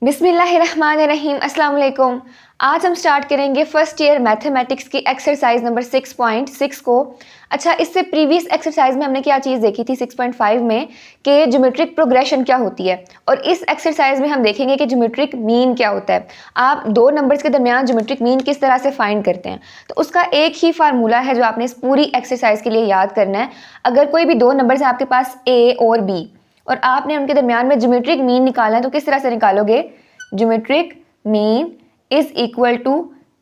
बिस्मिल्लाहिर्रहमानिर्रहीम, अस्सलाम वालेकुम। आज हम स्टार्ट करेंगे फर्स्ट ईयर मैथमेटिक्स की एक्सरसाइज नंबर 6.6 को। अच्छा, इससे प्रीवियस एक्सरसाइज में हमने क्या चीज़ देखी थी 6.5 में कि ज्योमेट्रिक प्रोग्रेशन क्या होती है, और इस एक्सरसाइज में हम देखेंगे कि ज्योमेट्रिक मीन क्या होता है। आप दो नंबर्स के दरमियान ज्योमेट्रिक मीन किस तरह से फाइंड करते हैं, तो उसका एक ही फार्मूला है जो आपने इस पूरी एक्सरसाइज के लिए याद करना है। अगर कोई भी दो नंबर्स है आपके पास A और B और आपने उनके दरमियान में ज्योमेट्रिक मीन निकालना है, तो किस तरह से निकालोगे? Geometric mean is equal to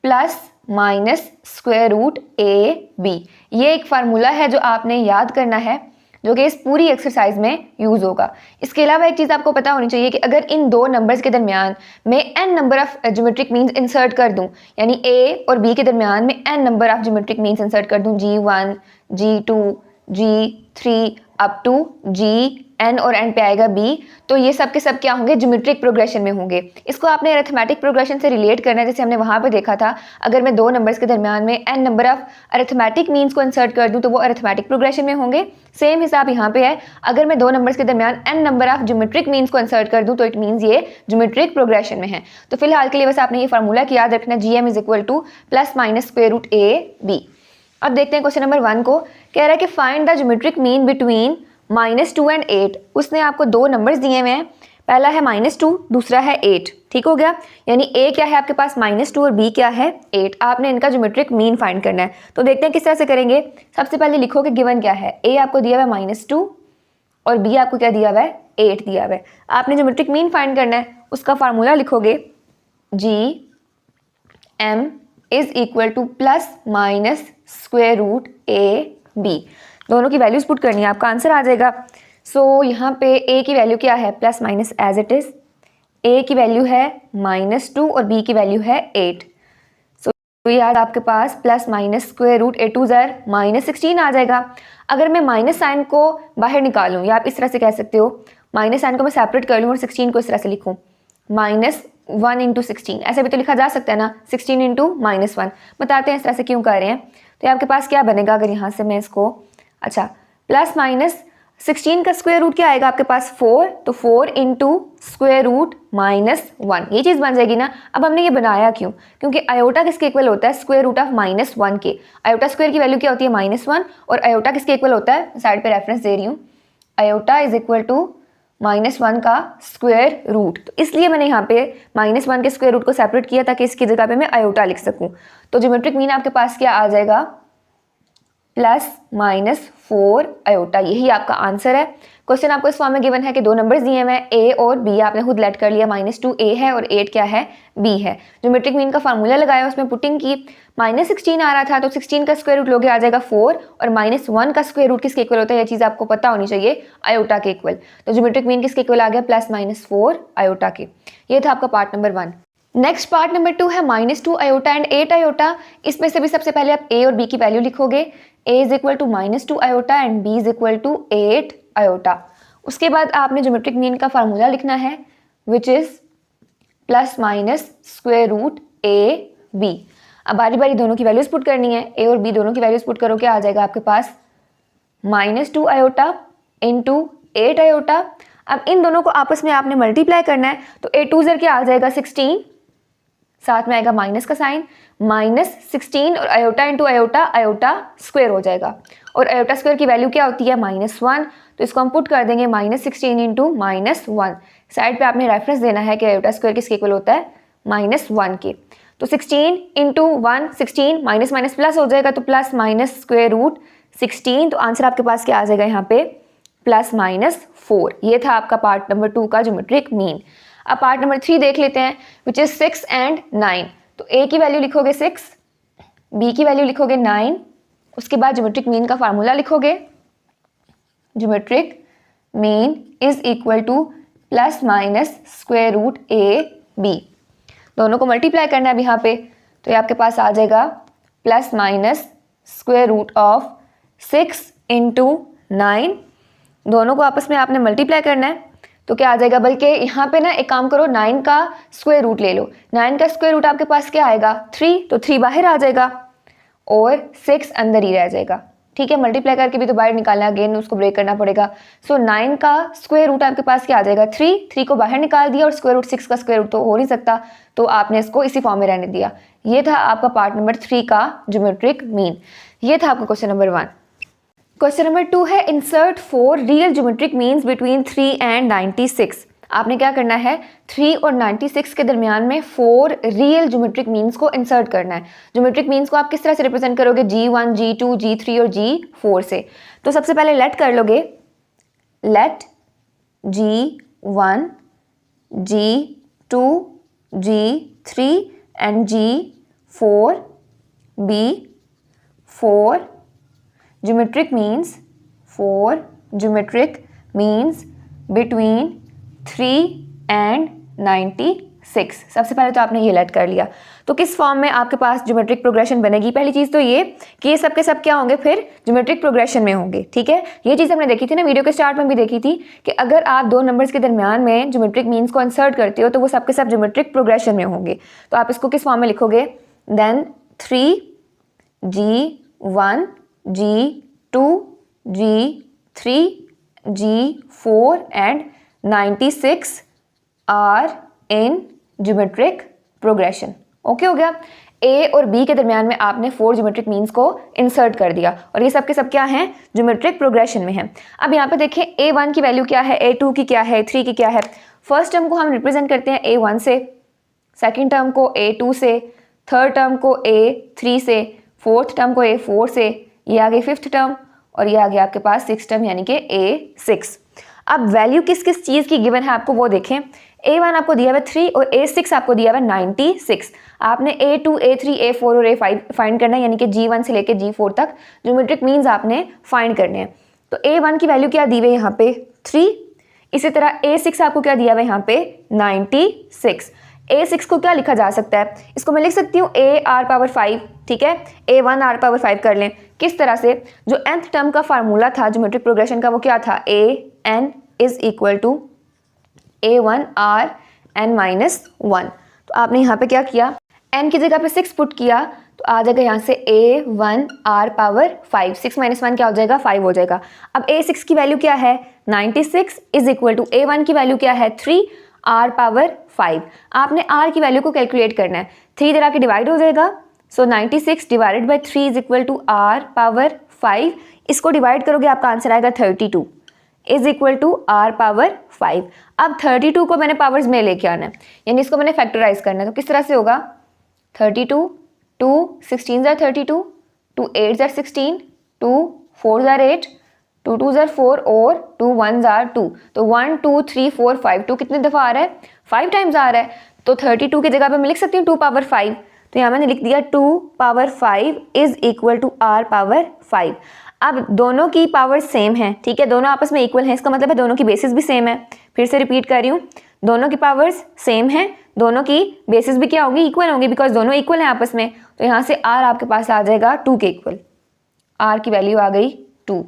plus minus square root AB। ये एक फार्मूला है जो आपने याद करना है, जो कि इस पूरी एक्सरसाइज में यूज होगा। इसके अलावा एक चीज़ आपको पता होनी चाहिए कि अगर इन दो नंबर्स के दरमियान मैं n number of geometric means insert कर दूं, यानी A और B के दरमियान में n number of geometric means insert कर दूं, G1, G2, G3 up to Gn और n पे आएगा B, तो ये सब के सब क्या होंगे? ज्योमेट्रिक प्रोग्रेशन में होंगे। इसको आपने अरिथमेटिक प्रोग्रेशन से रिलेट करना है, जैसे हमने वहाँ पे देखा था। अगर मैं दो नंबर्स के दरमियान में n number of arithmetic means को इंसर्ट कर दूं तो वो अरिथमेटिक प्रोग्रेशन में होंगे। सेम हिसाब यहाँ पे है, अगर मैं दो नंबर्स के दरमियान n number of geometric means को इंसर्ट कर दूं तो इट मीन्स ये ज्योमेट्रिक प्रोग्रेशन में है। तो फिलहाल के लिए बस आपने ये फार्मूला की याद रखना, Gm is equal to plus minus square root AB। अब देखते हैं क्वेश्चन नंबर 1 को। कह रहा है कि find the geometric mean between -2 and 8। उसने आपको दो नंबर्स दिए हुए हैं, पहला है -2, दूसरा है 8। ठीक हो गया, यानी A क्या है आपके पास? -2 और B क्या है? 8। आपने इनका ज्योमेट्रिक मीन फाइंड करना है। तो देखते हैं किस तरह से करेंगे। सबसे पहले लिखो कि गिवन क्या है। A आपको दिया हुआ है -2 और B आपको क्या दिया हुआ है? 8 दिया हुआ है। आपने ज्योमेट्रिक मीन फाइंड करना है, उसका फार्मूला लिखोगे Gm is equal to plus minus square root AB। दोनों की वैल्यूज पुट करनी है, आपका आंसर आ जाएगा। सो यहाँ पे A की वैल्यू क्या है? Plus minus as it is. A की वैल्यू है -2 और B की वैल्यू है 8। तो यार आपके पास plus minus square root A टू ज़र -16 आ जाएगा। अगर मैं माइनस साइन को बाहर निकालूँ, या आप इस तरह से कह सकते हो, माइनस साइन को मैं सेपरेट कर लूँ और 16 को इस तरह से लिखूँ, -1 इंटू 16, ऐसे भी तो लिखा जा सकता है ना, 16 इंटू -1। बताते हैं इस तरह से क्यों कर रहे हैं। तो आपके पास क्या बनेगा अगर यहाँ से मैं इसको, अच्छा, प्लस माइनस 16 का स्क्वायर रूट क्या आएगा आपके पास? 4, तो 4 इंटू स्क्वायर रूट -1, ये चीज़ बन जाएगी ना। अब हमने ये बनाया क्यों? क्योंकि आयोटा किसके इक्वल होता है? स्क्वायर रूट ऑफ -1 के। आयोटा स्क्वायर की वैल्यू क्या होती है? -1, और आयोटा किसके इक्वल होता है? साइड पे रेफरेंस दे रही हूँ, आयोटा इज इक्वल टू -1 का स्क्वायर रूट। तो इसलिए मैंने यहाँ पे -1 के स्क्वायर रूट को सेपरेट किया ताकि इसकी जगह पे मैं आयोटा लिख सकूँ। तो ज्योमेट्रिक मीन आपके पास क्या आ जाएगा? Plus minus 4 iota. यही आपका आंसर है। क्वेश्चन आपको इस फॉर्म में गिवन है कि दो नंबर्स दिए हुए हैं A और B, आपने खुद लेट कर लिया, -2 A है और 8 क्या है? B है। ज्योमेट्रिक मीन का फार्मूला लगाया, उसमें पुटिंग की, -16 आ रहा था तो 16 का स्क्वायर रूट लोगे आ जाएगा 4, और -1 का स्क्वायर रूट किसके इक्वल होता है? ये चीज़ आपको पता होनी चाहिए, आयोटा के इक्वल। तो ज्योमेट्रिक मीन किसके इक्वल आ गया? प्लस माइनस 4 आयोटा के। ये था आपका part number 1। Next part number 2 है -2 आयोटा एंड 8 आयोटा। इसमें से भी सबसे पहले आप A और B की वैल्यू लिखोगे। A is equal to -2 iota and B is equal to 8 iota. उसके बाद आपने ज्योमेट्रिक मीन का फार्मूला लिखना है, which is plus minus square root AB। अब बारी बारी दोनों की वैल्यूज पुट करनी है। A और B दोनों की वैल्यूज पुट करो, क्या आ जाएगा आपके पास? -2 आयोटा इंटू 8 आयोटा। अब इन दोनों को आपस में आपने मल्टीप्लाई करना है, तो A टू ज़र क्या आ जाएगा? 16, साथ में आएगा माइनस का साइन, -16 और iota into iota, iota square हो जाएगा, और आयोटा स्क्वायर की वैल्यू क्या होती है? -1। तो इसको हम पुट कर देंगे -16 इंटू -1। साइड पे आपने रेफरेंस देना है कि आयोटा स्क्वायर किसके इक्वल होता है? -1 के। तो 16 इंटू 1 16, माइनस माइनस प्लस हो जाएगा, तो प्लस माइनस स्क्वायर रूट 16। तो आंसर आपके पास क्या आ जाएगा यहाँ पे? Plus minus 4। ये था आपका पार्ट नंबर 2 का ज्योमेट्रिक मीन। अब पार्ट नंबर 3 देख लेते हैं, विच इज 6 एंड 9। तो A की वैल्यू लिखोगे 6, B की वैल्यू लिखोगे 9, उसके बाद ज्योमेट्रिक मीन का फार्मूला लिखोगे, geometric mean is equal to plus minus square root AB। दोनों को मल्टीप्लाई करना है अब यहाँ पे, तो ये आपके पास आ जाएगा plus minus square root of 6 into 9। दोनों को आपस में आपने मल्टीप्लाई करना है, तो क्या आ जाएगा? बल्कि यहाँ पे ना एक काम करो, 9 का स्क्वायर रूट ले लो। 9 का स्क्वायर रूट आपके पास क्या आएगा? 3, तो 3 बाहर आ जाएगा और 6 अंदर ही रह जाएगा। ठीक है, मल्टीप्लाई करके भी तो बाहर निकालना, अगेन उसको ब्रेक करना पड़ेगा। सो 9 का स्क्वायर रूट आपके पास क्या आ जाएगा 3 को बाहर निकाल दिया और स्क्वायर रूट 6 का स्क्वायर रूट तो हो नहीं सकता, तो आपने इसको इसी फॉर्म में रहने दिया। ये था आपका पार्ट नंबर 3 का ज्योमेट्रिक मीन। ये था आपका क्वेश्चन नंबर 1। क्वेश्चन नंबर 2 है insert 4 real geometric means between 3 and 96। आपने क्या करना है 3 और 96 के दरमियान में 4 रियल ज्योमेट्रिक मीन्स को इंसर्ट करना है। ज्योमेट्रिक मीन्स को आप किस तरह से रिप्रेजेंट करोगे G1, G2, G3 और G4 से। तो सबसे पहले लेट कर लोगे, let G1, G2, G3 and G4 be 4 geometric means, 4 geometric means between 3 and 96। सबसे पहले तो आपने ये लेट कर लिया। तो किस फॉर्म में आपके पास ज्योमेट्रिक प्रोग्रेशन बनेगी? पहली चीज़ तो ये कि ये सब के सब क्या होंगे फिर ज्योमेट्रिक प्रोग्रेशन में होंगे। ठीक है, ये चीज़ हमने देखी थी ना, वीडियो के स्टार्ट में भी देखी थी कि अगर आप दो नंबर्स के दरमियान में ज्योमेट्रिक मीन्स को इंसर्ट करते हो तो वो सब के सब ज्योमेट्रिक प्रोग्रेशन में होंगे। तो आप इसको किस फॉर्म में लिखोगे? Then 3 G1, G2, G3, G4 and 96 are in geometric progression. Okay हो गया। ए और बी के दरमियान में आपने 4 ज्योमेट्रिक मीन्स को इंसर्ट कर दिया और ये सब के सब क्या हैं? ज्योमेट्रिक प्रोग्रेशन में हैं। अब यहाँ पे देखें A1 की वैल्यू क्या है, A2 की क्या है, A3 की क्या है। फर्स्ट टर्म को हम रिप्रेजेंट करते हैं A1 से, सेकेंड टर्म को A2 से, थर्ड टर्म को A3 से, फोर्थ टर्म को A4 से, ये आ गई फिफ्थ टर्म और ये आ गया आपके पास सिक्स टर्म यानी कि A6। अब वैल्यू किस किस चीज़ की गिवन है आपको वो देखें। A1 आपको दिया हुआ 3 और A6 आपको दिया हुआ 96। आपने A2, A3, A4 और A5 फाइंड करना है, यानी कि G1 से लेकर G4 तक ज्योमेट्रिक मीन्स आपने फाइंड करने हैं। तो A1 की वैल्यू क्या दी हुई है यहाँ पे 3। इसी तरह A6 आपको क्या दिया हुआ है यहाँ पे 96। A6 को क्या लिखा जा सकता है? इसको मैं लिख सकती हूँ AR⁵, ठीक है, A1R⁵ कर लें। किस तरह से? जो nth टर्म का फार्मूला था ज्योमेट्रिक प्रोग्रेशन का वो क्या था? AN is equal to A1RN-1। तो आपने यहाँ पे क्या किया, n की जगह पे 6 पुट किया तो आ जाएगा यहाँ से A1R⁵। 6 - 1 क्या हो जाएगा? 5 हो जाएगा। अब A6 की वैल्यू क्या है? 96 इज इक्वल टू A1 की वैल्यू क्या है? 3R⁵। आपने R की वैल्यू को कैलकुलेट करना है। 3 इधर आके डिवाइड हो जाएगा, so 96 divided by 3 is equal to R⁵। इसको डिवाइड करोगे आपका आंसर आएगा 32 इज इक्वल टू R⁵। अब 32 को मैंने पावर्स में लेके आना है, यानी इसको मैंने फैक्टराइज करना है। तो किस तरह से होगा? 32, 2 16 ज़ार 32, 2 8 ज़ार 16, 2 4 ज़ार 8, 2 2 ज़ार 4 और 2 1 ज़ार 2। तो 1 2 3 4 5, 2 कितने दफ़ा आ रहा है? 5 टाइम्स आ रहा है। तो 32 की जगह पे मैं लिख सकती हूँ 2⁵। तो यहाँ मैंने लिख दिया 2⁵ इज इक्वल टू R⁵। अब दोनों की पावर सेम है, ठीक है, दोनों आपस में इक्वल हैं, इसका मतलब है दोनों की बेसिस भी सेम है। फिर से रिपीट कर रही हूँ, दोनों की पावर्स सेम है, दोनों की बेसिस भी क्या होगी? इक्वल होंगी, बिकॉज दोनों इक्वल हैं आपस में। तो यहाँ से R आपके पास आ जाएगा 2 के इक्वल। R की वैल्यू आ गई 2,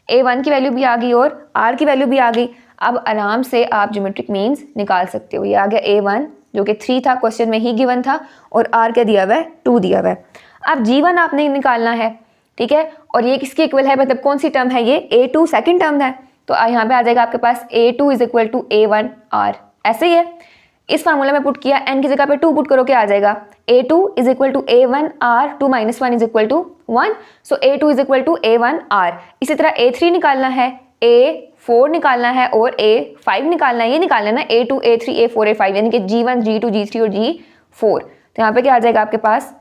A1 की वैल्यू भी आ गई और R की वैल्यू भी आ गई। अब आराम से आप ज्योमेट्रिक मीन्स निकाल सकते हो। ये आ गया A1 जो कि 3 था, क्वेश्चन में ही गिवन था, और R क्या दिया हुआ है? 2 दिया हुआ है। अब G1 आपने निकालना है, ठीक है, और ये किसके इक्वल है? मतलब कौन सी टर्म है? ये A2 सेकंड टर्म है। तो यहाँ पे आ जाएगा आपके पास A2 is equal to A1R। ऐसे ही है, इस फार्मूला में पुट किया, n की जगह पे 2 पुट करो, क्या आ जाएगा? A2 is equal to A1R, 2 - 1 is equal to 1। So A2 is equal to A1R। इसी तरह A3 निकालना है, A4 निकालना है और A5 निकालना है। ये निकालना है ना A2, A3, A4, A5, यानी कि G1, G2, G3 और G4। तो यहाँ पे क्या आ जाएगा आपके पास?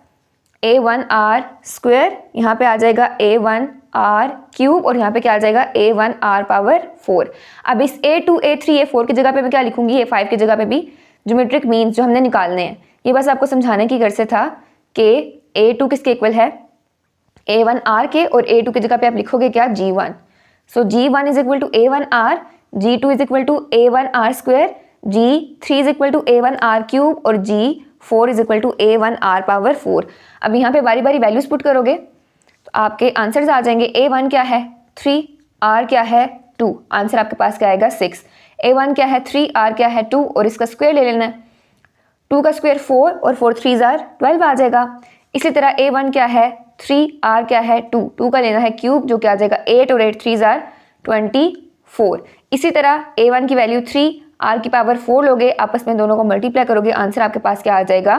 A1R², यहाँ पे आ जाएगा A1R³ और यहाँ पे क्या आ जाएगा? A1R⁴। अब इस A2, A3, A4 की जगह पे मैं क्या लिखूंगी? A5 की जगह पे भी ज्योमेट्रिक मीन्स जो हमने निकालने हैं। ये बस आपको समझाने की गर्ज से था कि A2 किसके इक्वल है? A1R के, और A2 की जगह पे आप लिखोगे क्या? G1। So G1 is equal to A1R, G2 is equal to A1R², G3 is equal to A1R³ और G4 is equal to A1R⁴। अब यहाँ पे बारी बारी वैल्यूज पुट करोगे तो आपके आंसर्स आ जाएंगे। A1 क्या है? 3, R क्या है? 2। आंसर आपके पास क्या आएगा? 6। A1 क्या है? 3, R क्या है? 2 और इसका स्क्वायर ले लेना है। 2 का स्क्वायर 4 और 4 3 ज़ार 12 आ जाएगा। इसी तरह A1 क्या है? 3, r क्या है 2 का लेना है क्यूब जो कि आ जाएगा 8 और 8 3 जार 24। इसी तरह a1 की वैल्यू 3, r की पावर 4 लोगे, आपस में दोनों को मल्टीप्लाई करोगे, आंसर आपके पास क्या आ जाएगा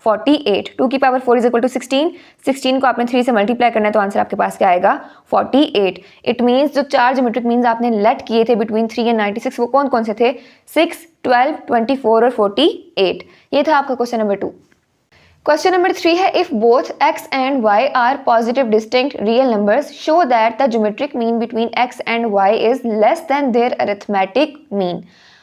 48। 2 की पावर 4 इज इक्वल टू 16 को आपने 3 से मल्टीप्लाई करना है तो आंसर आपके पास क्या आएगा 48। इट मीन्स जो 4 ज्योमेट्रिक मीन्स आपने लेट किए थे बिटवीन 3 एंड 96 वो कौन कौन से थे 6, 12, 24 और 48। ये था आपका क्वेश्चन नंबर 2। क्वेश्चन नंबर 3 है if both x and y are positive distinct real numbers show that the geometric mean between x and y is less than their arithmetic mean.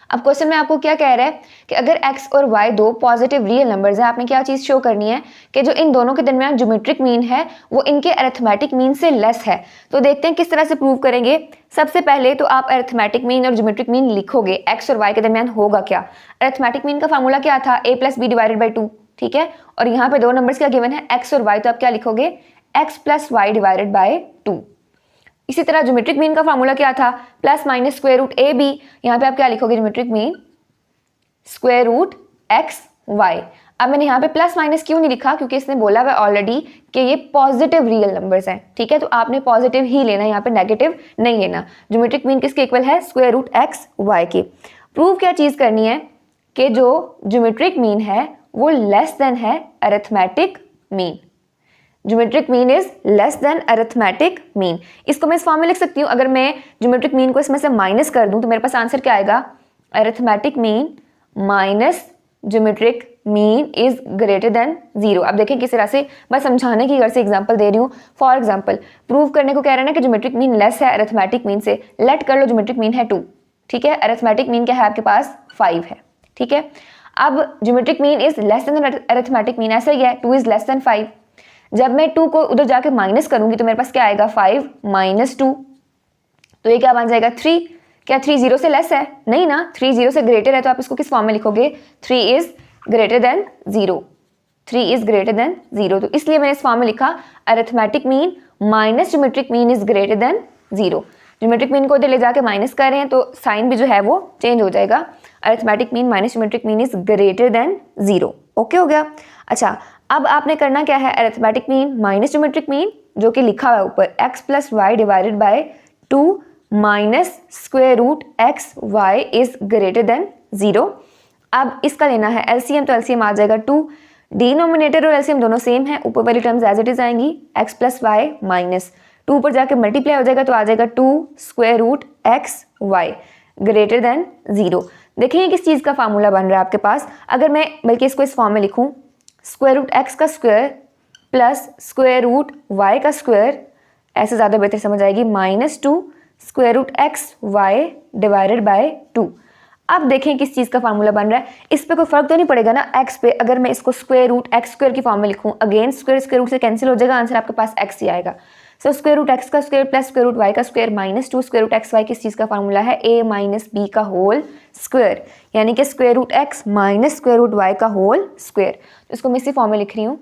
अब क्वेश्चन में आपको क्या कह रहा है कि अगर x और y दो पॉजिटिव रियल नंबर्स हैं, आपने क्या चीज़ शो करनी है कि जो इन दोनों के दरमियान ज्योमेट्रिक मीन है वो इनके अरिथमेटिक मीन से लेस है। तो देखते हैं किस तरह से प्रूव करेंगे। सबसे पहले तो आप अरिथमेटिक मीन और ज्योमेट्रिक मीन लिखोगे, x और y के दरमियान होगा क्या। अरिथमेटिक मीन का फार्मूला क्या था a + b डिवाइडेड बाई 2, ठीक है। और यहाँ पे दो नंबर्स क्या गिवन है x और y, तो आप क्या लिखोगे x + y डिवाइडेड बाई 2। इसी तरह ज्योमेट्रिक मीन का फार्मूला क्या था प्लस माइनस स्क्वायर रूट ए बी, यहाँ पे आप क्या लिखोगे geometric mean square root x Y. अब मैंने यहाँ पे प्लस माइनस क्यों नहीं लिखा क्योंकि इसने बोला हुआ ऑलरेडी कि ये पॉजिटिव रियल नंबर्स हैं, ठीक है। तो आपने पॉजिटिव ही लेना है, यहाँ पे नेगेटिव नहीं लेना। ज्योमेट्रिक मीन किसके इक्वल है स्क्वायर रूट एक्स वाई के। प्रूव क्या चीज़ करनी है कि जो ज्योमेट्रिक मीन है वो लेस देन है arithmetic mean. Geometric mean is less then arithmetic mean. इसको मैं इस फॉर्म में लिख सकती हूँ, अगर मैं ज्योमेट्रिक मीन को इसमें से माइनस कर दूं तो मेरे पास आंसर क्या आएगा arithmetic mean minus geometric mean is greater than 0। अब देखें किस तरह से, बस समझाने की गर्ज से एग्जांपल दे रही हूँ। फॉर एग्जांपल प्रूव करने को कह रहे हैं ना कि ज्योमेट्रिक मीन लेस है अरिथमेटिक मीन से। लेट कर लो ज्योमेट्रिक मीन है 2, ठीक है। अरिथमेटिक मीन क्या है आपके पास 5 है, ठीक है। अब geometric mean is less then arithmetic mean, ऐसा ही है 2 इज लेस देन 5। जब मैं 2 को उधर जाके माइनस करूंगी तो मेरे पास क्या आएगा 5 - 2, तो ये क्या बन जाएगा 3। क्या 3 0 से लेस है? नहीं ना, 3 0 से ग्रेटर है, तो आप इसको किस फॉर्म में लिखोगे 3 is greater than 0, 3 is greater than 0। तो इसलिए मैंने इस फॉर्म में लिखा arithmetic mean minus geometric mean is greater than 0। Geometric mean को उधर ले जाके माइनस कर रहे हैं तो साइन भी जो है वो चेंज हो जाएगा। Arithmetic mean minus geometric mean is greater than 0। Okay हो गया। अच्छा, अब आपने करना क्या है arithmetic mean minus geometric mean जो कि लिखा हुआ है ऊपर x + y divided by 2 minus square root x y is greater than 0। अब इसका लेना है एलसीएम, तो एलसीएम आ जाएगा 2। डिनोमिनेटर और एलसीएम दोनों सेम है, ऊपर वाली टर्म्स एज इट इज आएंगी x + y माइनस 2 पर जाके मल्टीप्लाई हो जाएगा तो आ जाएगा 2 square root x y greater than 0। देखिए किस चीज़ का फार्मूला बन रहा है आपके पास। अगर मैं बल्कि इसको इस फॉर्म में लिखूँ स्क्वायर रूट एक्स का square plus square root y का स्क्वायर, ऐसे ज़्यादा बेहतर समझ आएगी, -2 square root x y divided by 2। अब देखें किस चीज़ का फार्मूला बन रहा है। इस पे कोई फर्क तो नहीं पड़ेगा ना एक्स पे। अगर मैं इसको स्क्वायर रूट एक्स स्क्वायर की फॉर्म में लिखूँ, अगेन स्क्वायर रूट से कैंसिल हो जाएगा, आंसर आपके पास एक्स ही आएगा। सो स्क्वायर रूट एक्स का square plus square root y का square -2 square root x y किस चीज़ का फार्मूला है a - b का होल स्क्वायर, यानी कि square root x minus square root y का होल स्क्वायर। तो इसको मैं इसी फॉर्म में लिख रही हूँ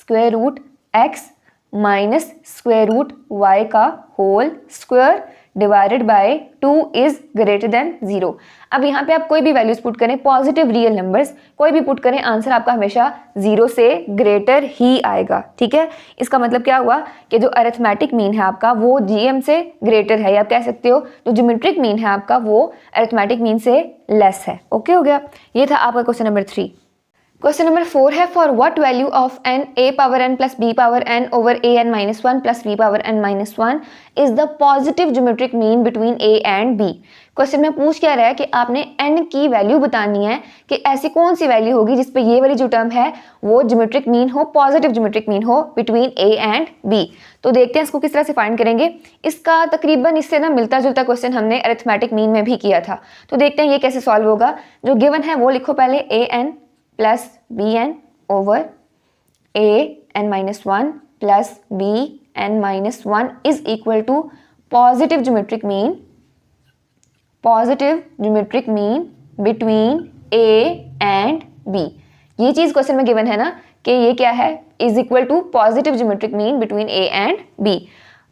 square root x minus square root y का whole square divided by 2 is greater than 0। अब यहाँ पे आप कोई भी वैल्यूज पुट करें, पॉजिटिव रियल नंबर्स कोई भी पुट करें, आंसर आपका हमेशा 0 से ग्रेटर ही आएगा, ठीक है। इसका मतलब क्या हुआ कि जो अरिथमेटिक मीन है आपका वो जीएम से ग्रेटर है, या आप कह सकते हो जो ज्योमेट्रिक मीन है आपका वो अरिथमेटिक मीन से लेस है। ओके हो गया। ये था आपका क्वेश्चन नंबर 3। क्वेश्चन नंबर 4 है for what value of n a power n plus b power n over a n - 1 plus b power n - 1 is the positive geometric mean between a and b। Question में पूछ क्या रहा है कि आपने n की value बतानी है कि ऐसी कौन सी वैल्यू होगी जिस पे ये वाली जो टर्म है वो ज्योमेट्रिक मीन हो, पॉजिटिव ज्योमेट्रिक मीन हो बिटवीन a एंड b। तो देखते हैं इसको किस तरह से फाइंड करेंगे। इसका तकरीबन इससे ना मिलता जुलता क्वेश्चन हमने अरिथमेटिक मीन में भी किया था। तो देखते हैं ये कैसे सॉल्व होगा। जो गिवन है वो लिखो पहले an plus bn over an-1 plus bn-1 is equal to positive geometric mean between a and b। ये चीज़ क्वेश्चन में गिवन है ना कि ये क्या है is equal to positive geometric mean between a and b।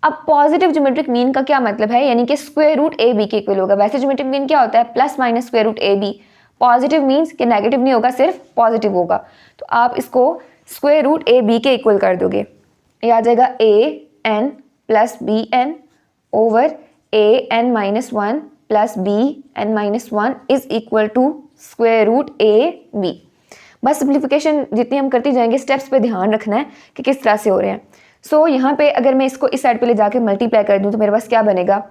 अब पॉजिटिव ज्योमेट्रिक मीन का क्या मतलब है, यानी कि स्क्वायर रूट ए बी के इक्वल होगा। वैसे ज्योमेट्रिक मीन क्या होता है प्लस माइनस स्क्वायर रूट ए बी। पॉजिटिव मीन्स कि नेगेटिव नहीं होगा, सिर्फ पॉजिटिव होगा। तो आप इसको स्क्वायर रूट ए बी के इक्वल कर दोगे। ये आ जाएगा an plus bn over an-1 plus bn-1 is equal to square root ab। बस सिंप्लीफिकेशन जितनी हम करती जाएंगे, स्टेप्स पे ध्यान रखना है कि किस तरह से हो रहे हैं। सो यहाँ पे अगर मैं इसको इस साइड पे ले जाके मल्टीप्लाई कर दूँ तो मेरे पास क्या बनेगा,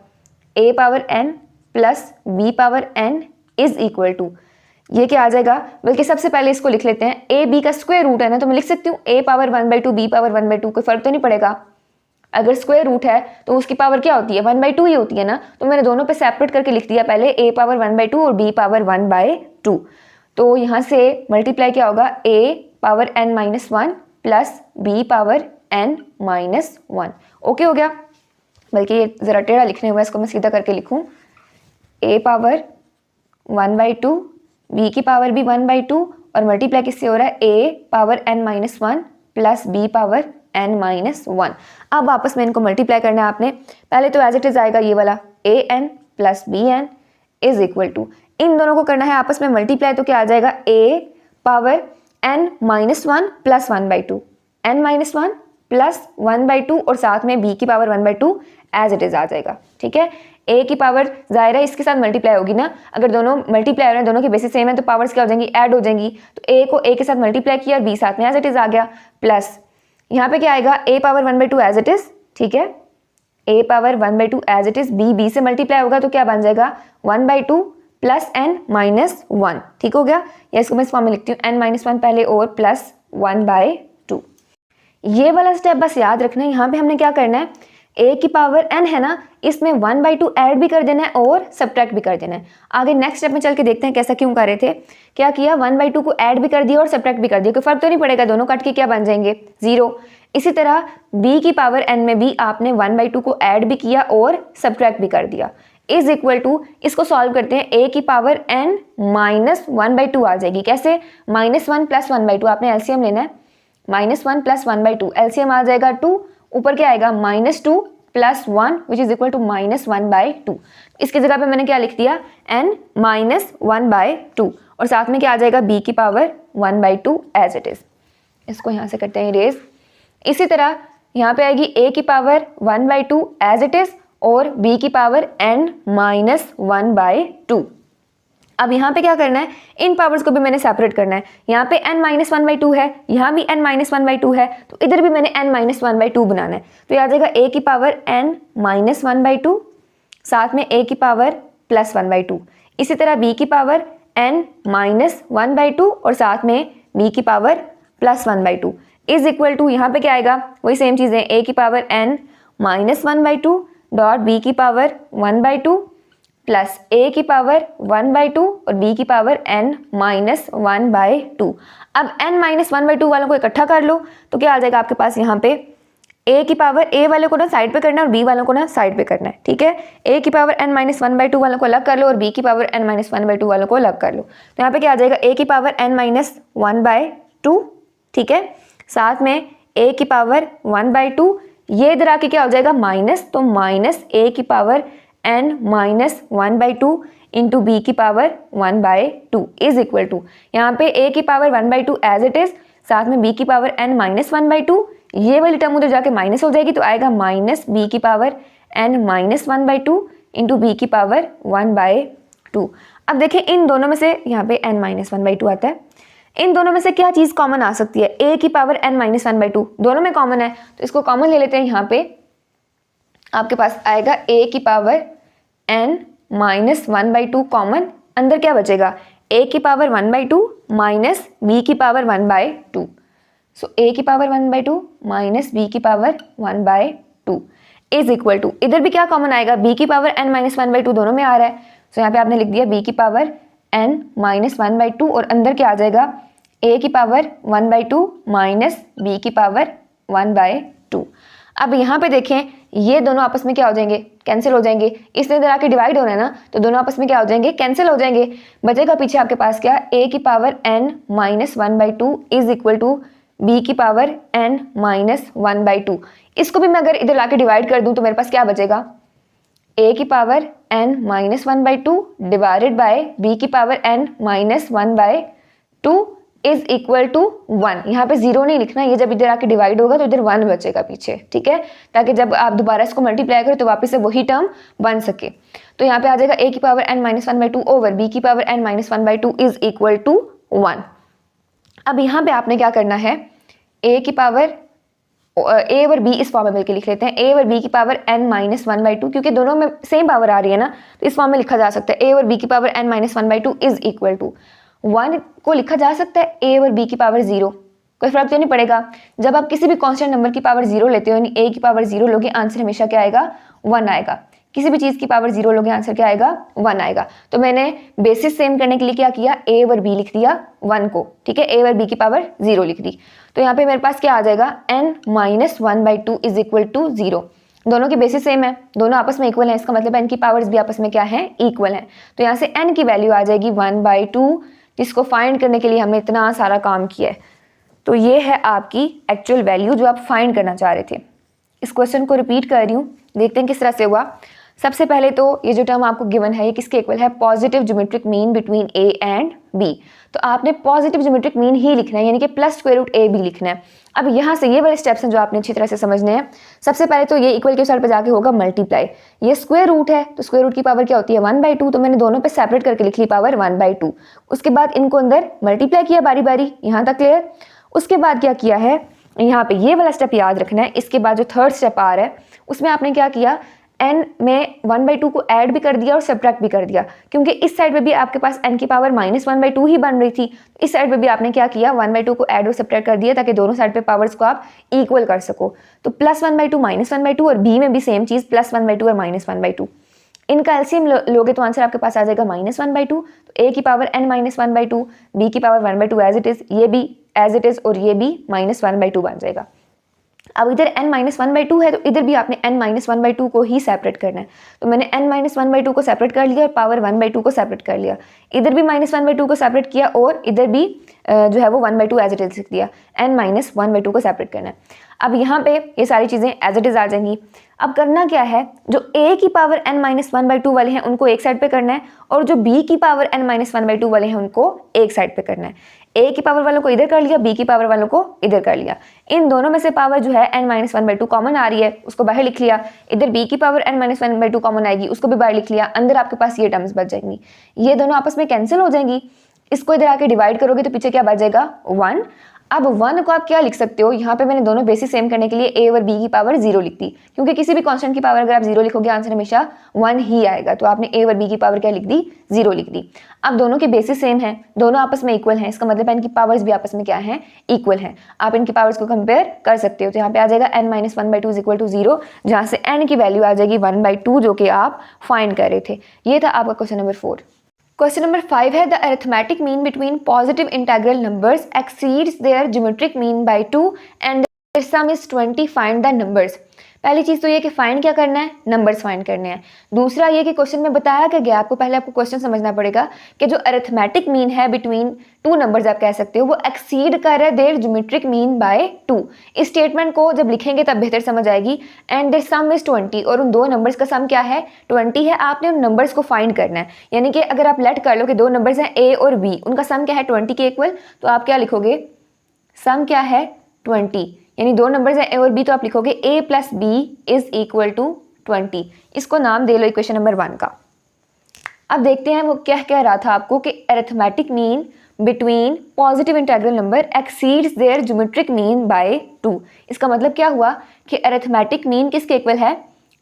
a power n plus b power n is equal to, ये क्या आ जाएगा, बल्कि सबसे पहले इसको लिख लेते हैं, a b का स्क्वायर रूट है ना, तो मैं लिख सकती हूँ a पावर 1/2 b पावर 1/2, कोई फर्क तो नहीं पड़ेगा। अगर स्क्वायर रूट है तो उसकी पावर क्या होती है, 1/2 ही होती है ना, तो मैंने दोनों पे सेपरेट करके लिख दिया, पहले a पावर 1/2 और b पावर 1/2। तो यहाँ से मल्टीप्लाई क्या होगा, a power n-1 plus b power n-1। Okay हो गया, बल्कि ये ज़रा टेढ़ा लिखने हुआ है, इसको मैं सीधा करके लिखूँ, a पावर 1/2 b की पावर भी 1/2 और मल्टीप्लाई किससे हो रहा है, a power n-1 plus b power n-1। अब आपस में इनको मल्टीप्लाई करना है आपने। पहले तो एज इट इज आएगा ये वाला an plus bn is equal to, इन दोनों को करना है आपस में मल्टीप्लाई, तो क्या आ जाएगा, a power n-1 plus 1/2 n-1 plus 1/2 और साथ में b की पावर 1/2 एज इट इज आ जाएगा। ठीक है, a की पावर ज़ाहिर है इसके साथ मल्टीप्लाई होगी ना, अगर दोनों मल्टीप्लाई हो रहे हैं, दोनों की बेसिस सेम है, तो पावर्स क्या हो जाएंगी, ऐड हो जाएंगी। तो a को a के साथ मल्टीप्लाई किया और b साथ में एज इट इज आ गया, प्लस यहाँ पे क्या आएगा, a power 1/2 as it is. ठीक है, a power 1/2 as it is, b से मल्टीप्लाई होगा तो क्या बन जाएगा, 1/2 प्लस n-1। ठीक हो गया, या इसको मैं इस फॉर्म में लिखती हूँ, n-1 पहले और प्लस 1/2। ये वाला स्टेप बस याद रखना है। यहाँ पे हमने क्या करना है, a की पावर n है ना, इसमें 1/2 ऐड भी कर देना है और सब्ट्रैक्ट भी कर देना है। आगे नेक्स्ट स्टेप में चल के देखते हैं कैसा क्यों कर रहे थे। क्या किया, 1/2 को ऐड भी कर दिया और सब्ट्रैक्ट भी कर दिया, कोई फर्क तो नहीं पड़ेगा, दोनों कट के क्या बन जाएंगे, 0। इसी तरह b की पावर n में भी आपने 1/2 को ऐड भी किया और सब्ट्रैक्ट भी कर दिया, इज इक्वल टू, इसको सॉल्व करते हैं, a की पावर n माइनस 1/2 आ जाएगी। कैसे, -1 प्लस 1/2, आपने एलसीएम लेना है, -1 प्लस 1/2, एलसीएम आ जाएगा 2, ऊपर क्या आएगा, -2 plus 1 which is equal to -1/2। इसकी जगह पे मैंने क्या लिख दिया, n-1/2 और साथ में क्या आ जाएगा, b की पावर 1/2 एज इट इज। इसको यहाँ से करते हैं इरेज। इसी तरह यहाँ पे आएगी a की पावर 1/2 एज इट इज और b की पावर n-1/2। अब यहाँ पे क्या करना है, इन पावर्स को भी मैंने सेपरेट करना है। यहाँ पे n-1/2 है, यहाँ भी n-1/2 है, तो इधर भी मैंने n-1/2 बनाना है। तो ये आ जाएगा a की पावर n-1/2, साथ में a की पावर प्लस 1/2। इसी तरह b की पावर n-1/2 और साथ में b की power plus 1/2 is equal to, यहाँ पे क्या आएगा, वही सेम चीज़ें, a की पावर n-1/2 डॉट b की पावर 1/2 प्लस a की पावर 1/2 और b की पावर n-1/2। अब n-1/2 वालों को इकट्ठा कर लो तो क्या आ जाएगा आपके पास, यहाँ पे a की पावर, a वाले को ना साइड पे करना है और b वालों को ना साइड पे करना है। ठीक है, a की पावर n-1/2 वालों को अलग कर लो और b की पावर n-1/2 वालों को अलग कर लो। तो यहाँ पे क्या आ जाएगा, a की पावर n-1/2, ठीक है, साथ में a की पावर 1/2, ये इधर आके क्या हो जाएगा, माइनस, तो माइनस a की पावर n-1/2 इंटू b की पावर 1/2 इज इक्वल टू, यहाँ पे a की पावर 1/2 एज इट इज, साथ में b की पावर n-1/2, ये वाली टर्म उधर जाके माइनस हो जाएगी, तो आएगा माइनस b की पावर n-1/2 इंटू b की पावर 1/2। अब देखें इन दोनों में से, यहाँ पे n-1/2 आता है, इन दोनों में से क्या चीज़ कॉमन आ सकती है, a की पावर n-1/2 दोनों में कॉमन है, तो इसको कॉमन ले लेते हैं। यहाँ पे आपके पास आएगा a की पावर n-1/2 कॉमन, अंदर क्या बचेगा, a की पावर 1/2 माइनस b की पावर 1/2, सो a की पावर 1/2 माइनस b की पावर 1/2 इज इक्वल टू, इधर भी क्या कॉमन आएगा, b की पावर n-1/2 दोनों में आ रहा है, सो यहाँ पे आपने लिख दिया b की पावर n-1/2 और अंदर क्या आ जाएगा, a की पावर 1/2 माइनस b की पावर 1/2। अब यहाँ पे देखें ये दोनों आपस में क्या हो जाएंगे, कैंसिल हो जाएंगे, इसने इधर आके डिवाइड होना है ना, तो दोनों आपस में क्या हो जाएंगे, कैंसिल हो जाएंगे। बचेगा पीछे आपके पास क्या, a की power n-1/2 is equal to b की पावर n-1/2। इसको भी मैं अगर इधर लाके डिवाइड कर दूं तो मेरे पास क्या बचेगा, a की power n-1/2 divided by b की power n-1/2 is equal to 1। यहाँ पे 0 नहीं लिखना, ये जब इधर आके डिवाइड होगा तो इधर 1 बचेगा पीछे, ठीक है, ताकि जब आप दोबारा इसको मल्टीप्लाई करो तो वापस से वही टर्म बन सके। तो यहाँ पे आ जाएगा a की पावर n-1/2 ओवर b की power n-1/2 is equal to 1। अब यहाँ पे आपने क्या करना है, a की पावर a और b इस फॉर्म में मिलकर लिख लेते हैं, a और b की पावर n-1/2, क्योंकि दोनों में सेम पावर आ रही है ना, तो इस फॉर्म में लिखा जा सकता है a और b की power n-1/2 is equal to 1 को लिखा जा सकता है a और b की पावर 0, कोई फर्क तो नहीं पड़ेगा। जब आप किसी भी कांस्टेंट नंबर की पावर 0 लेते हो, यानी a की पावर 0 लोगे, आंसर हमेशा क्या आएगा, 1 आएगा। किसी भी चीज़ की पावर 0 लोगे, आंसर क्या आएगा, 1 आएगा। तो मैंने बेसिस सेम करने के लिए क्या किया, a और b लिख दिया 1 को, ठीक है, a और b की पावर 0 लिख दी। तो यहाँ पे मेरे पास क्या आ जाएगा, n-1/2 इज इक्वल टू 0। दोनों की बेसिस सेम है, दोनों आपस में इक्वल है, इसका मतलब n की पावर्स भी आपस में क्या है, इक्वल है। तो यहाँ से n की वैल्यू आ जाएगी 1/2, जिसको फाइंड करने के लिए हमने इतना सारा काम किया है। तो ये है आपकी एक्चुअल वैल्यू जो आप फाइंड करना चाह रहे थे। इस क्वेश्चन को रिपीट कर रही हूँ, देखते हैं किस तरह से हुआ। सबसे पहले तो ये जो टर्म आपको गिवन है ये किसके इक्वल है, positive geometric mean between a and b। तो आपने पॉजिटिव ज्योमेट्रिक मीन ही लिखना है, यानी कि plus square root a b लिखना है। अब यहाँ से ये वाले स्टेप्स हैं जो आपने अच्छी तरह से समझने हैं। सबसे पहले तो ये इक्वल के साइड पे जाके होगा मल्टीप्लाई, ये स्क्वायर रूट है तो स्क्वायर रूट की पावर क्या होती है, 1/2, तो मैंने दोनों पे सेपरेट करके लिख ली पावर 1/2। उसके बाद इनको अंदर मल्टीप्लाई किया बारी बारी, यहाँ तक क्लियर। उसके बाद क्या किया है, यहाँ पे ये वाला स्टेप याद रखना है। इसके बाद जो थर्ड स्टेप आ रहा है उसमें आपने क्या किया, n में 1/2 को ऐड भी कर दिया और सब्ट्रैक्ट भी कर दिया, क्योंकि इस साइड पे भी आपके पास n की पावर -1/2 ही बन रही थी। इस साइड पे भी आपने क्या किया, 1/2 को ऐड और सब्ट्रैक्ट कर दिया ताकि दोनों साइड पे पावर्स को आप इक्वल कर सको। तो +1/2 -1/2 और b में भी सेम चीज़ +1/2 और -1/2। इनका एलसीएम लोगे तो आंसर आपके पास आ जाएगा -1/2। तो a की पावर n-1/2, b की पावर 1/2 एज इट इज, ये भी एज इट इज और ये भी -1/2 बन जाएगा। अब इधर n-1/2 है तो इधर भी आपने n-1/2 को ही सेपरेट करना है। तो मैंने n-1/2 को सेपरेट कर लिया और पावर 1/2 को सेपरेट कर लिया। इधर भी -1/2 को सेपरेट किया और इधर भी जो है वो 1/2 एज इट इज लिख दिया। n-1/2 को सेपरेट करना है। अब यहाँ पे ये सारी चीज़ें एज इट इज आ जाएंगी। अब करना क्या है, जो a की पावर n-1/2 वाले हैं उनको एक साइड पे करना है, और जो b की पावर n-1/2 वाले हैं उनको एक साइड पे करना है। a की पावर वालों को इधर कर लिया, b की पावर वालों को इधर कर लिया। इन दोनों में से पावर जो है n-1/2 कॉमन आ रही है, उसको बाहर लिख लिया। इधर b की पावर n-1/2 कॉमन आएगी, उसको भी बाहर लिख लिया। अंदर आपके पास ये टर्म्स बच जाएंगी, ये दोनों आपस में कैंसिल हो जाएंगी। इसको इधर आके डिवाइड करोगे तो पीछे क्या बच जाएगा, 1। अब 1 को आप क्या लिख सकते हो, यहाँ पे मैंने दोनों बेसिस सेम करने के लिए a और b की पावर 0 लिख दी, क्योंकि किसी भी कांस्टेंट की पावर अगर आप 0 लिखोगे आंसर हमेशा 1 ही आएगा। तो आपने a और b की पावर क्या लिख दी, 0 लिख दी। अब दोनों के बेसिस सेम है, दोनों आपस में इक्वल हैं, इसका मतलब है इनकी पावर्स भी आपस में क्या है, इक्वल हैं। आप इनकी पावर्स को कंपेयर कर सकते हो। तो यहाँ पे आ जाएगा n-1/2 इज इक्वल टू 0, जहाँ से n की वैल्यू आ जाएगी 1/2 जो कि आप फाइंड कर रहे थे। ये था आपका क्वेश्चन नंबर 4। क्वेश्चन नंबर 5 है, the arithmetic mean between positive integral numbers exceeds their geometric mean by 2 and their sum is 20, find the numbers. पहली चीज़ तो ये कि फाइंड क्या करना है, नंबर्स फाइंड करने हैं। दूसरा ये कि क्वेश्चन में बताया क्या गया, आपको पहले आपको क्वेश्चन समझना पड़ेगा कि जो अरिथमेटिक मीन है बिटवीन 2 नंबर्स आप कह सकते हो, वो एक्सीड कर रहा है देयर ज्योमेट्रिक मीन बाय 2। इस स्टेटमेंट को जब लिखेंगे तब बेहतर समझ आएगी। एंड देयर सम इज 20, और उन दो नंबर्स का सम क्या है, 20 है। आपने उन नंबर्स को फाइंड करना है, यानी कि अगर आप लेट कर लो कि दो नंबर्स हैं a और b, उनका सम क्या है 20 के इक्वल, तो आप क्या लिखोगे, सम क्या है 20, यानी दो नंबर्स हैं a और b, तो आप लिखोगे a + b is equal to 20। इसको नाम दे लो इक्वेशन नंबर 1 का। अब देखते हैं वो क्या कह रहा था आपको कि arithmetic mean between positive integral number exceeds their geometric mean by 2। इसका मतलब क्या हुआ कि अरिथमेटिक मीन किसके इक्वल है,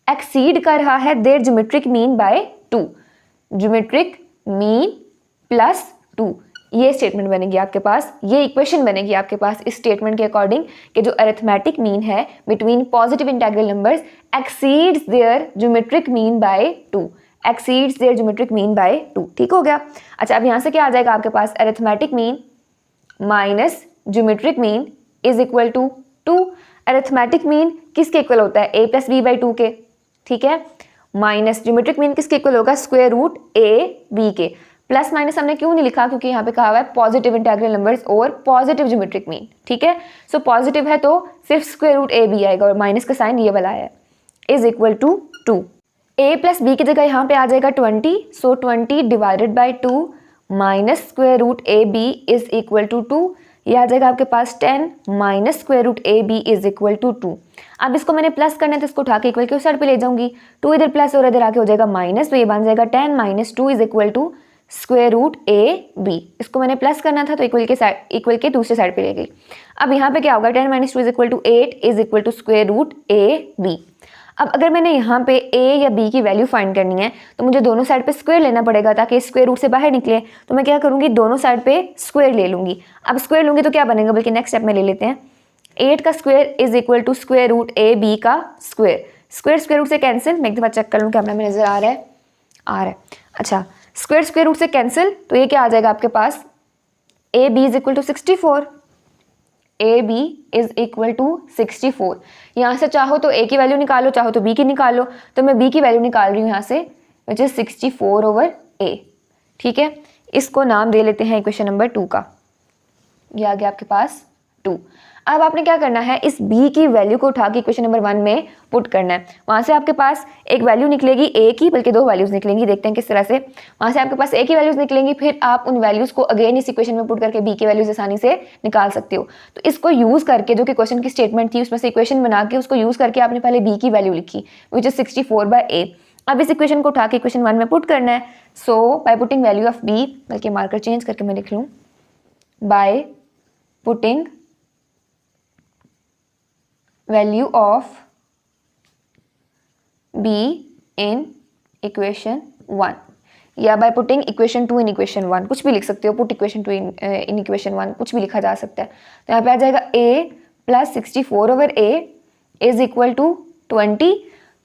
एक्सीड कर रहा है their geometric mean by 2। Geometric mean plus 2, ये स्टेटमेंट बनेगी आपके पास, ये इक्वेशन बनेगी आपके पास इस स्टेटमेंट के अकॉर्डिंग कि जो अरिथमेटिक मीन है between positive integral numbers exceeds their geometric mean by 2, exceeds their geometric mean by 2। ठीक हो गया। अच्छा, अब यहाँ से क्या आ जाएगा आपके पास, arithmetic mean minus geometric mean is equal to 2। Arithmetic mean किसके इक्वल होता है, a + b/2 के, ठीक है, माइनस ज्योमेट्रिक मीन किसके इक्वल होगा, स्क्वायर रूट a b के। प्लस माइनस हमने क्यों नहीं लिखा, क्योंकि यहाँ पे कहा हुआ है पॉजिटिव इंटेग्रल नंबर्स और पॉजिटिव ज्योमेट्रिक मीन, ठीक है। सो पॉजिटिव है तो सिर्फ स्क्वायर रूट a b आएगा और माइनस का साइन ये वाला है, is equal to 2। a + b की जगह यहाँ पे आ जाएगा 20, so 20 divided by 2 minus square root A B is equal to 2। ये आ जाएगा आपके पास 10 minus square root A B is equal to 2। अब इसको मैंने प्लस करना है तो इसको उठा के इक्वल के उस साइड पे ले जाऊंगी। 2 इधर प्लस और इधर आके हो जाएगा माइनस, तो ये बन जाएगा 10 minus 2 is equal to square root A B. इसको मैंने प्लस करना था तो इक्वल के दूसरे साइड पे ले गई। अब यहाँ पे क्या होगा, 10 minus 2 is equal to 8 is equal to square root A b. अब अगर मैंने यहाँ पे a या b की वैल्यू फाइंड करनी है तो मुझे दोनों साइड पे स्क्वायर लेना पड़ेगा ताकि स्क्वायर रूट से बाहर निकले। तो मैं क्या करूँगी, दोनों साइड पे स्क्वायर ले लूँगी। अब स्क्वायर लूँगी तो क्या बनेगा, बल्कि नेक्स्ट स्टेप में ले लेते हैं। 8 का square is equal to square root A b का स्क्वायर। स्क्वायर रूट से कैंसिल, मैं एक दफ़ा चेक कर लूँ कैमरा में नज़र आ रहा है। अच्छा, स्क्वायर रूट से कैंसिल, तो ये क्या आ जाएगा आपके पास, A B is equal to 64। A B is equal to 64। यहाँ से चाहो तो ए की वैल्यू निकालो, चाहो तो बी की निकालो। तो मैं बी की वैल्यू निकाल रही हूँ यहाँ से, विच इज 64 ओवर ए। ठीक है, इसको नाम दे लेते हैं इक्वेशन नंबर 2 का। ये आ गया आपके पास 2। अब आपने क्या करना है, इस b की वैल्यू को उठा के इक्वेशन नंबर 1 में पुट करना है। वहाँ से आपके पास एक वैल्यू निकलेगी a की, बल्कि 2 वैल्यूज निकलेंगी, देखते हैं किस तरह से। वहाँ से आपके पास a की वैल्यूज निकलेंगी, फिर आप उन वैल्यूज को अगेन इस इक्वेशन में पुट करके b की वैल्यूज आसानी से निकाल सकते हो। तो इसको यूज करके, जो कि क्वेश्चन की स्टेटमेंट थी उसमें से इक्वेशन बना के उसको यूज करके आपने पहले b की वैल्यू लिखी, विच इज 64/a। अब इस इक्वेशन को उठा के इक्वेशन 1 में पुट करना है। So by putting value of b, बल्कि मार्कर चेंज करके मैं लिख लूँ, by putting value of b in equation 1 या by putting equation 2 in equation 1, कुछ भी लिख सकते हो। put equation 2 in equation 1 कुछ भी लिखा जा सकता है। तो यहाँ पे आ जाएगा a plus 64 over a is equal to 20।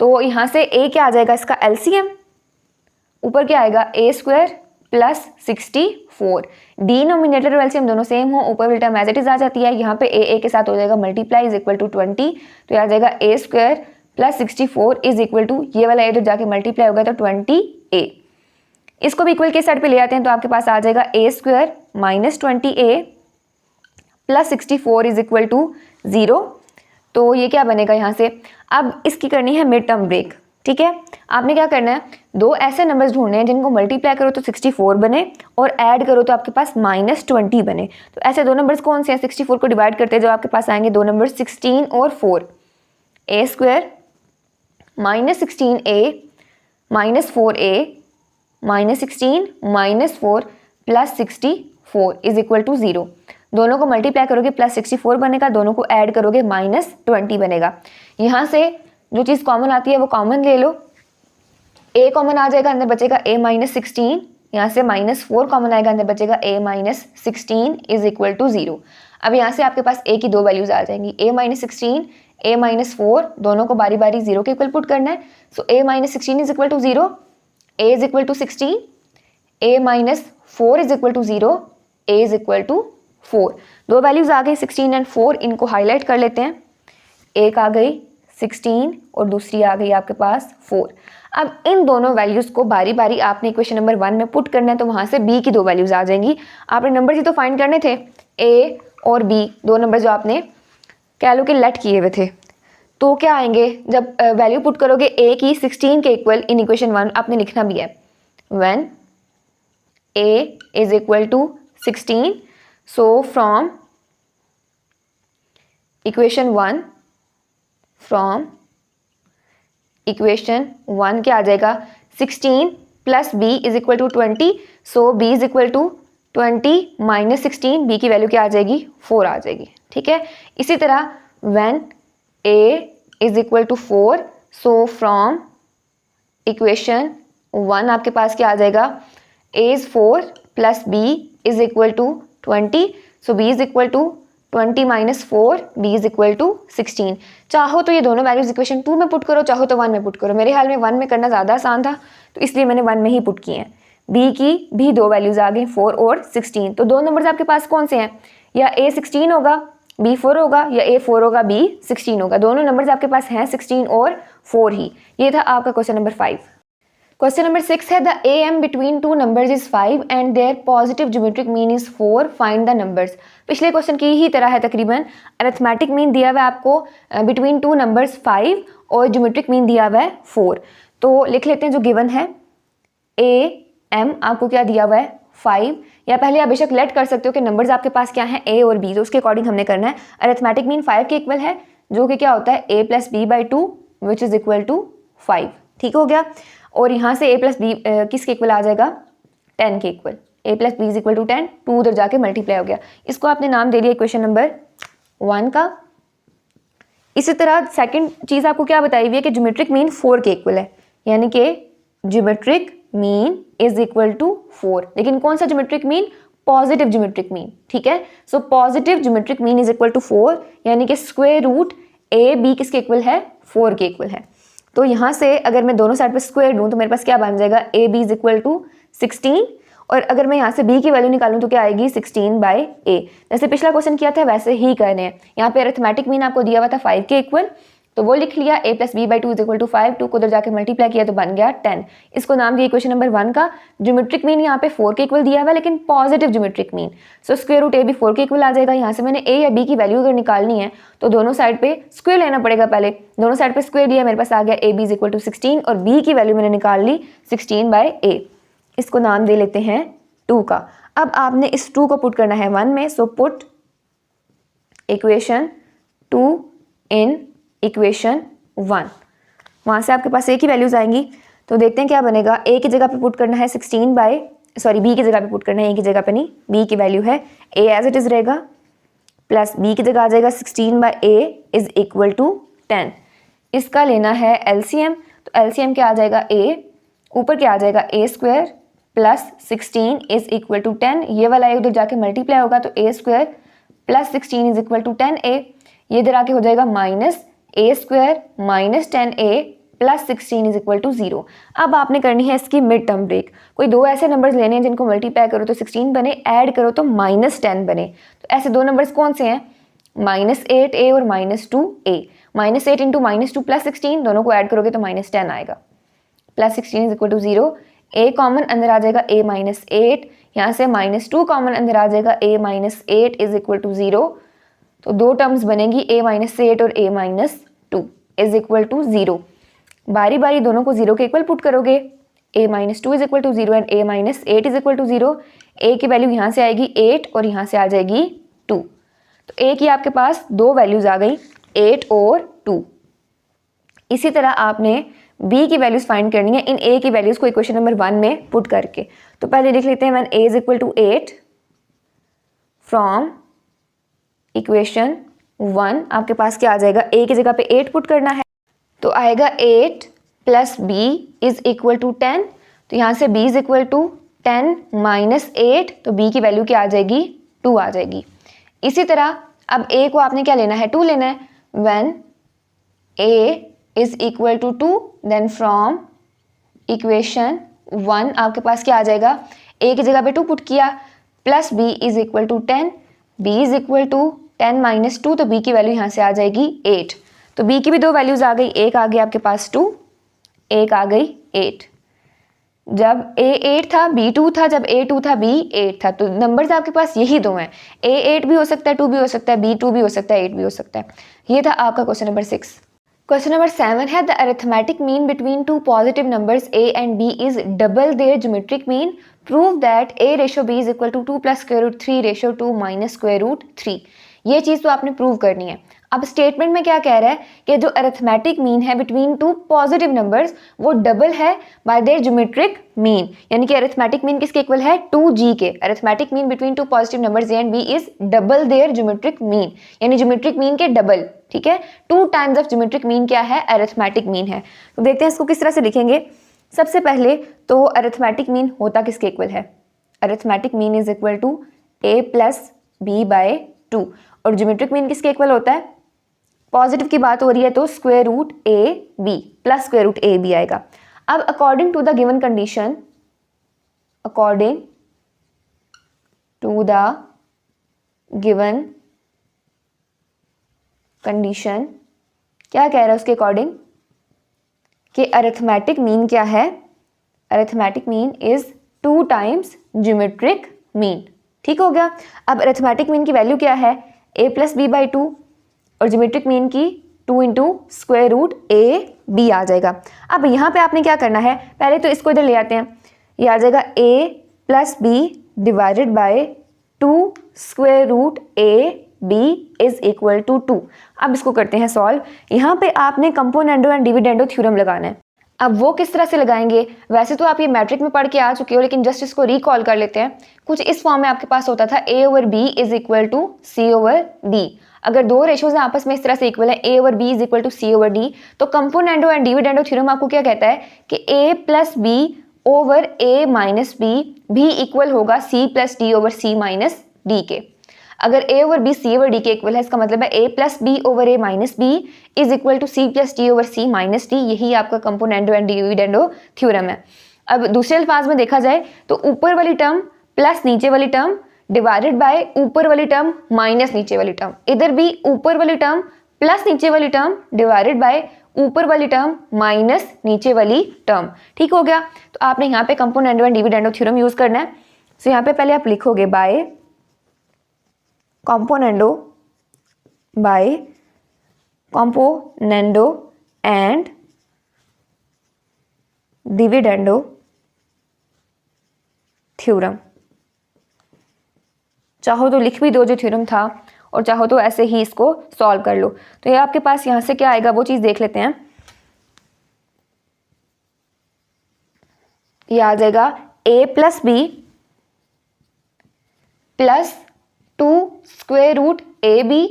तो यहाँ से a क्या आ जाएगा, इसका LCM, ऊपर क्या आएगा a स्क्वायर प्लस 64। डिनोमिनेटर और एलसीएम दोनों सेम हो, ऊपर वाली टर्म एज इट इज आ जाती है। यहाँ पे ए के साथ हो जाएगा मल्टीप्लाई इज इक्वल टू 20। तो यह आ जाएगा A square plus 64 is equal to, ये वाला ए तो जाके मल्टीप्लाई होगा तो 20a। इसको भी इक्वल के साइड पे ले आते हैं तो आपके पास आ जाएगा A square minus 20a plus 64 is equal to 0। तो ये क्या बनेगा यहाँ से, अब इसकी करनी है मिड टर्म ब्रेक। ठीक है, आपने क्या करना है, दो ऐसे नंबर्स ढूंढने हैं जिनको मल्टीप्लाई करो तो 64 बने और ऐड करो तो आपके पास -20 बने। तो ऐसे दो नंबर्स कौन से हैं, 64 को डिवाइड करते हैं जो आपके पास आएंगे दो नंबर 16 और 4। A square minus 16a minus 4a minus 16 minus 4 plus 64 is equal to 0। दोनों को मल्टीप्लाई करोगे प्लस 64 बनेगा, दोनों को ऐड करोगे -20 बनेगा। यहाँ से जो चीज़ कॉमन आती है वो कॉमन ले लो, a कॉमन आ जाएगा, अंदर बचेगा a माइनस 16, यहाँ से -4 कॉमन आएगा, अंदर बचेगा a minus 16 is equal to 0। अब यहाँ से आपके पास a की दो वैल्यूज आ जाएंगी, a माइनस 16 a माइनस 4, दोनों को बारी बारी 0 के इक्वल पुट करना है। So a minus 16 is equal to 0, a is equal to 16, a minus 4 is equal to 0, a is equal to 4। दो वैल्यूज आ गई 16 एंड 4, इनको हाईलाइट कर लेते हैं। एक आ गई 16 और दूसरी आ गई आपके पास 4। अब इन दोनों वैल्यूज़ को बारी बारी आपने इक्वेशन नंबर 1 में पुट करना है, तो वहाँ से b की दो वैल्यूज़ आ जाएंगी। आपने नंबर ही तो फाइंड करने थे, a और b, दो नंबर जो आपने कह लो कि लेट किए हुए थे। तो क्या आएंगे, जब वैल्यू पुट करोगे a की 16 के इक्वल इन इक्वेशन 1 आपने लिखना भी है, when a is equal to 16। So from equation 1 क्या आ जाएगा, 16 plus b is equal to 20। So b is equal to 20 minus 16, b की वैल्यू क्या आ जाएगी, 4 आ जाएगी। ठीक है, इसी तरह when a is equal to 4, so from equation 1 आपके पास क्या आ जाएगा, a is 4 plus b is equal to 20। So b is equal to 20 minus 4, b is equal to 16। चाहो तो ये दोनों वैल्यूज इक्वेशन 2 में पुट करो, चाहो तो 1 में पुट करो। मेरे ख्याल में 1 में करना ज़्यादा आसान था, तो इसलिए मैंने 1 में ही पुट किए हैं। b की भी दो वैल्यूज आ गई, 4 और 16। तो दो नंबर्स आपके पास कौन से हैं, या a 16 होगा b 4 होगा, या a 4 होगा b 16 होगा। दोनों नंबर्स आपके पास हैं 16 और 4 ही। ये था आपका क्वेश्चन नंबर 5। क्वेश्चन नंबर 6 है, the am between two numbers is 5 and their positive geometric mean is 4, find the numbers. पिछले क्वेश्चन की ही तरह है तकरीबन। अरिथमेटिक मीन दिया हुआ है आपको बिटवीन टू नंबर्स 5 और ज्योमेट्रिक मीन दिया हुआ है 4। तो लिख लेते हैं जो गिवन है, am आपको क्या दिया हुआ है 5, या पहले आप बेशक लेट कर सकते हो कि नंबर्स आपके पास क्या हैं a और b, तो उसके अकॉर्डिंग हमने करना है। अरिथमेटिक मीन 5 के इक्वल है, जो कि क्या होता है a plus b by 2 which is equal to 5। ठीक हो गया। और यहाँ से a प्लस बी किसके इक्वल आ जाएगा, 10 के equal. a plus b is equal to 10, 2 उधर जाके मल्टीप्लाई हो गया। इसको आपने नाम दे दिया इक्वेशन नंबर 1 का। इसी तरह सेकंड चीज़ आपको क्या बताई हुई है कि ज्योमेट्रिक मीन 4 के इक्वल है, यानी कि geometric mean is equal to 4। लेकिन कौन सा geometric mean, positive geometric mean. ठीक है, so positive geometric mean is equal to 4, यानी कि स्क्वायर रूट ए बी किसके इक्वल है, 4 के इक्वल है। तो यहाँ से अगर मैं दोनों साइड पे स्क्वायर लूँ तो मेरे पास क्या बन जाएगा, a B is equal to 16, और अगर मैं यहाँ से b की वैल्यू निकालूं तो क्या आएगी, 16 बाई a। जैसे पिछला क्वेश्चन किया था वैसे ही करने हैं। यहाँ पे अरिथमेटिक मीन आपको दिया हुआ था 5 के इक्वल, तो वो लिख लिया a plus b by 2 is equal to 5, 2 को उधर जाके मल्टीप्लाई किया तो बन गया 10। इसको नाम दिया इक्वेशन नंबर 1 का। ज्योमेट्रिक मीन यहाँ पे 4 के इक्वल दिया हुआ है, लेकिन positive geometric mean, so square root a भी 4 के इक्वल आ जाएगा। यहाँ से मैंने a या b की वैल्यू अगर निकालनी है तो दोनों साइड पे स्क्वायर लेना पड़ेगा। पहले दोनों साइड पे स्क्वायर लिया, मेरे पास आ गया a b is equal to 16, और b की वैल्यू मैंने निकाल ली 16 बाई a। इसको नाम दे लेते हैं 2 का। अब आपने इस 2 को पुट करना है 1 में, so put equation 2 in equation 1। वहाँ से आपके पास a की वैल्यूज आएंगी, तो देखते हैं क्या बनेगा। a की जगह पे पुट करना है 16 बाई, सॉरी b की जगह पे पुट करना है, a की जगह पे नहीं, b की वैल्यू है a एज इट इज़ रहेगा, प्लस b की जगह आ जाएगा 16 by a is equal to 10। इसका लेना है एलसीएम, तो एलसीएम क्या आ जाएगा, a ऊपर क्या आ जाएगा a square plus 16 is equal to 10, ये वाला a उधर जाके मल्टीप्लाई होगा तो a square plus 16 is equal to 10a, ये इधर आके हो जाएगा minus a square minus 10a plus 16 is equal to 0। अब आपने करनी है इसकी मिड टर्म ब्रेक। कोई दो ऐसे नंबर्स लेने हैं जिनको मल्टीप्लाई करो तो 16 बने, ऐड करो तो माइनस 10 बने। तो ऐसे दो नंबर्स कौन से हैं, माइनस 8a और minus 2a। Minus 8 into minus 2 plus 16, दोनों को ऐड करोगे तो माइनस 10 आएगा, plus 16 is equal to 0। a common अंदर आ जाएगा a माइनस 8, यहाँ से माइनस 2 कॉमन अंदर आ जाएगा a minus 8 is equal to 0। तो दो टर्म्स बनेगी a माइनस 8 और a minus 2 is equal to 0। बारी बारी दोनों को 0 के इक्वल पुट करोगे, a minus 2 is equal to 0 and a minus 8 is equal to 0। a की वैल्यू यहाँ से आएगी 8 और यहाँ से आ जाएगी 2। तो a की आपके पास दो वैल्यूज आ गई, 8 और 2। इसी तरह आपने b की वैल्यूज फाइंड करनी है इन a की वैल्यूज को इक्वेशन नंबर 1 में पुट करके। तो पहले लिख लेते हैं when a is equal to 8 from equation 1, आपके पास क्या आ जाएगा, a की जगह पे 8 पुट करना है तो आएगा 8 plus b is equal to 10। तो यहाँ से b is equal to 10 minus 8, तो b की वैल्यू क्या आ जाएगी, 2 आ जाएगी। इसी तरह अब a को आपने क्या लेना है, 2 लेना है। When a is equal to 2 then from equation 1 आपके पास क्या आ जाएगा, a की जगह पे 2 पुट किया, plus b is equal to 10, b is equal to 10 minus 2, तो b की वैल्यू यहाँ से आ जाएगी 8। तो b की भी दो वैल्यूज आ गई, एक आ गई आपके पास 2, एक आ गई 8। जब a 8 था b 2 था, जब a 2 था b 8 था, तो नंबर्स आपके पास यही दो हैं, a 8 भी हो सकता है, 2 भी हो सकता है, b 2 भी हो सकता है, 8 भी हो सकता है। ये था आपका क्वेश्चन नंबर 6। क्वेश्चन नंबर 7 है the arithmetic mean between two positive numbers a and b is double their geometric mean, prove that a ratio b is equal to 2 plus square root 3 ratio 2 minus square root 3। ये चीज़ तो आपने prove करनी है। अब statement में क्या कह रहा है कि जो अरिथमेटिक मीन है बिटवीन टू पॉजिटिव नंबर्स वो डबल है बाय देयर ज्योमेट्रिक मीन, यानी कि अरिथमेटिक मीन किसके इक्वल है, 2g के। Arithmetic mean between two positive numbers a and b is double their geometric mean, यानी ज्योमेट्रिक मीन के डबल। ठीक है, 2 टाइम्स ऑफ ज्योमेट्रिक मीन क्या है, अरिथमेटिक मीन है। तो देखते हैं इसको किस तरह से लिखेंगे। सबसे पहले तो अरिथमेटिक मीन होता किसके इक्वल है, arithmetic mean is equal to a plus b by 2, और ज्योमेट्रिक मीन किसके इक्वल होता है, पॉजिटिव की बात हो रही है तो स्क्वायर रूट ए बी प्लस स्क्वायर रूट ए बी आएगा। अब according to the given condition, according to the given condition क्या कह रहा है उसके अकॉर्डिंग कि अरिथमेटिक मीन क्या है, arithmetic mean is 2 times geometric mean. ठीक हो गया। अब अरिथमेटिक मीन की वैल्यू क्या है, a प्लस बी बाई 2, और ज्योमेट्रिक मीन की 2 इंटू स्क्वायर रूट ए बी आ जाएगा। अब यहाँ पे आपने क्या करना है, पहले तो इसको इधर ले आते हैं, ये आ जाएगा a plus B divided by 2 square root A B is equal to 2। अब इसको करते हैं सॉल्व। यहाँ पे आपने कंपोनेंडो एंड डिविडेंडो थ्योरम लगाना है। अब वो किस तरह से लगाएंगे, वैसे तो आप ये मैट्रिक में पढ़ के आ चुके हो, लेकिन जस्ट इसको रिकॉल कर लेते हैं। कुछ इस फॉर्म में आपके पास होता था a over b is equal to c over d। अगर दो रेशोज आपस में इस तरह से इक्वल है a over b is equal to c over d, तो कंपोनेंडो एंड डिविडेंडो थ्योरम आपको क्या कहता है कि a plus b over a minus b भी इक्वल होगा c plus d over c minus d के। अगर a over b c over d के इक्वल है, इसका मतलब है a plus b over a minus b is equal to c plus d over c minus d। यही आपका componendo and dividendo theorem है। अब दूसरे अल्फाज में देखा जाए तो ऊपर वाली टर्म प्लस नीचे वाली टर्म डिवाइडेड बाय ऊपर वाली टर्म माइनस नीचे वाली टर्म, इधर भी ऊपर वाली टर्म प्लस नीचे वाली टर्म डिवाइडेड बाय ऊपर वाली टर्म माइनस नीचे वाली टर्म। ठीक हो गया। तो आपने यहाँ पे componendo and dividendo theorem use करना है। सो यहाँ पे पहले आप लिखोगे by componendo and dividendo theorem. चाहो तो लिख भी दो जो थ्योरम था, और चाहो तो ऐसे ही इसको सॉल्व कर लो। तो ये आपके पास यहां से क्या आएगा वो चीज देख लेते हैं। ये आ जाएगा a plus B plus 2 square root A B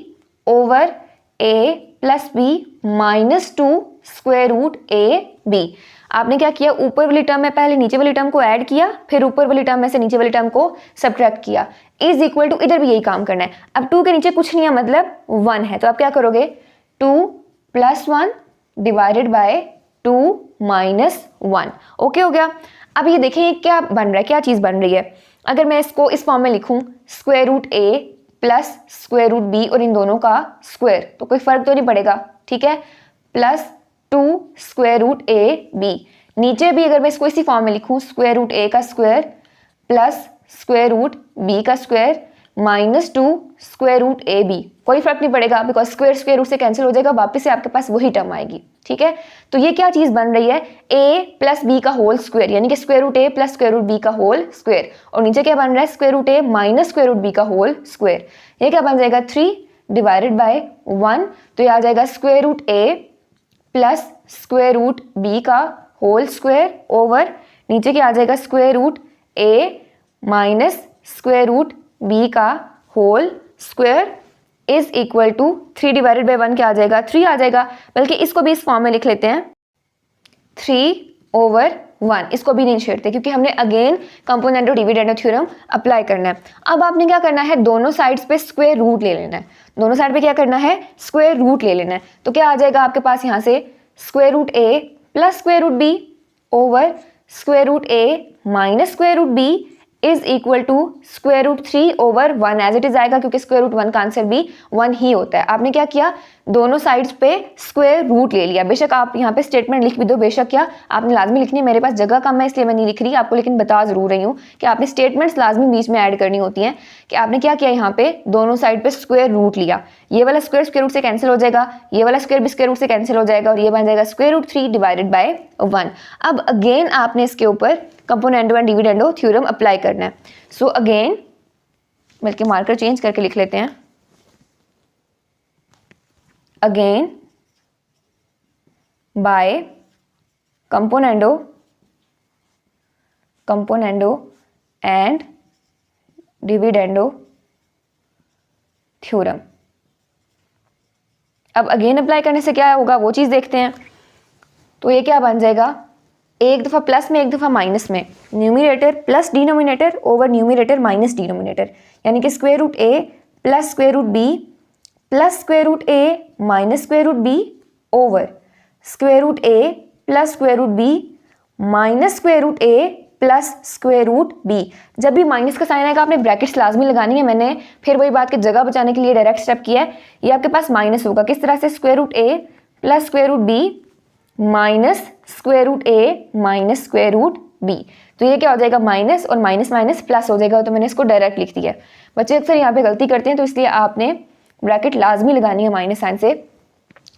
over a plus B minus 2 square root A B. आपने क्या किया, ऊपर वाली टर्म में पहले नीचे वाली टर्म को ऐड किया, फिर ऊपर वाली टर्म में से नीचे वाली टर्म को सब्ट्रैक्ट किया, इज इक्वल टू, इधर भी यही काम करना है। अब 2 के नीचे कुछ नहीं है, मतलब 1 है, तो आप क्या करोगे 2 plus 1 divided by 2 minus 1। Okay हो गया। अब ये देखें क्या बन रहा है, क्या चीज़ बन रही है। अगर मैं इसको इस फॉर्म में लिखूं square root A plus square root B और इन दोनों का स्क्वायर, तो कोई फर्क तो नहीं पड़ेगा, ठीक है। प्लस 2 स्क्वायर रूट ए बी, नीचे भी अगर मैं इसको इसी फॉर्म में लिखूं स्क्वायर रूट ए का square plus square root B का स्क्वायर माइनस 2 स्क्वायर रूट ए बी, कोई फर्क नहीं पड़ेगा बिकॉज स्क्वायर रूट से कैंसिल हो जाएगा, वापस से आपके पास वही टर्म आएगी, ठीक है। तो ये क्या चीज बन रही है, a प्लस बी का होल स्क्वायर, यानी कि square root A plus square root B का होल स्क्वायर, और नीचे क्या बन रहा है square root A minus square root B का होल स्क्वायर। ये क्या बन जाएगा 3 डिवाइडेड बाय 1, तो ये आ जाएगा square root A plus square root B का होल स्क्वायर ओवर नीचे क्या आ जाएगा square root A minus square root B का whole square is equal to 3 divided by 1 क्या आ जाएगा 3 आ जाएगा, बल्कि इसको भी इस फॉर्म में लिख लेते हैं 3/1, इसको भी नहीं छेड़ते क्योंकि हमने again componendo dividendo theorem apply करना है। अब आपने क्या करना है, दोनों साइड्स पे स्क्वायर रूट ले लेना है, दोनों साइड पे क्या करना है स्क्वायर रूट ले लेना है। तो क्या आ जाएगा आपके पास यहाँ से square root A plus square root B over square root A minus square root B is equal to square root 3/1 as it is आएगा, क्योंकि स्क्वायर रूट 1 का आंसर भी 1 ही होता है। आपने क्या किया, दोनों साइड्स पे स्क्वायर रूट ले लिया। बेशक आप यहाँ पे स्टेटमेंट लिख भी दो, बेशक क्या आपने लाजमी लिखनी है, मेरे पास जगह कम है इसलिए मैं नहीं लिख रही आपको, लेकिन बता जरूर रही हूँ कि आपने स्टेटमेंट्स लाजमी बीच में ऐड करनी होती हैं। कि आपने क्या किया, यहाँ पे दोनों साइड पे स्क्वायर रूट लिया, ये वाला स्क्वायर रूट से कैंसिल हो जाएगा, ये वाला स्क्वायर भी स्क्वायर रूट से कैंसिल हो जाएगा, और ये बन जाएगा स्क्वायर रूट 3 डिवाइडेड बाय 1। अब अगेन आपने इसके ऊपर componendo and dividendo theorem apply करना है। सो अगेन, बल्कि मार्कर चेंज करके लिख लेते हैं, again by componendo and dividendo theorem. अब अगेन अप्लाई करने से क्या होगा वो चीज देखते हैं। तो ये क्या बन जाएगा, एक दफ़ा प्लस में एक दफ़ा माइनस में, numerator plus denominator over numerator minus denominator, यानी कि square root A plus square root B plus square root A minus square root B over square root A plus square root B minus square root A plus square root B. जब भी minus का sign आएगा आपने brackets लाजमी लगानी है, मैंने फिर वही बात की जगह बचाने के लिए डायरेक्ट स्टेप किया है। ये आपके पास माइनस होगा, किस तरह से, square root A plus square root B minus square root A minus square root B. तो ये क्या हो जाएगा, माइनस और माइनस माइनस प्लस हो जाएगा, तो मैंने इसको डायरेक्ट लिख दिया। बच्चे अक्सर यहाँ पे गलती करते हैं, तो इसलिए आपने ब्रैकेट लाजमी लगानी है माइनस साइन से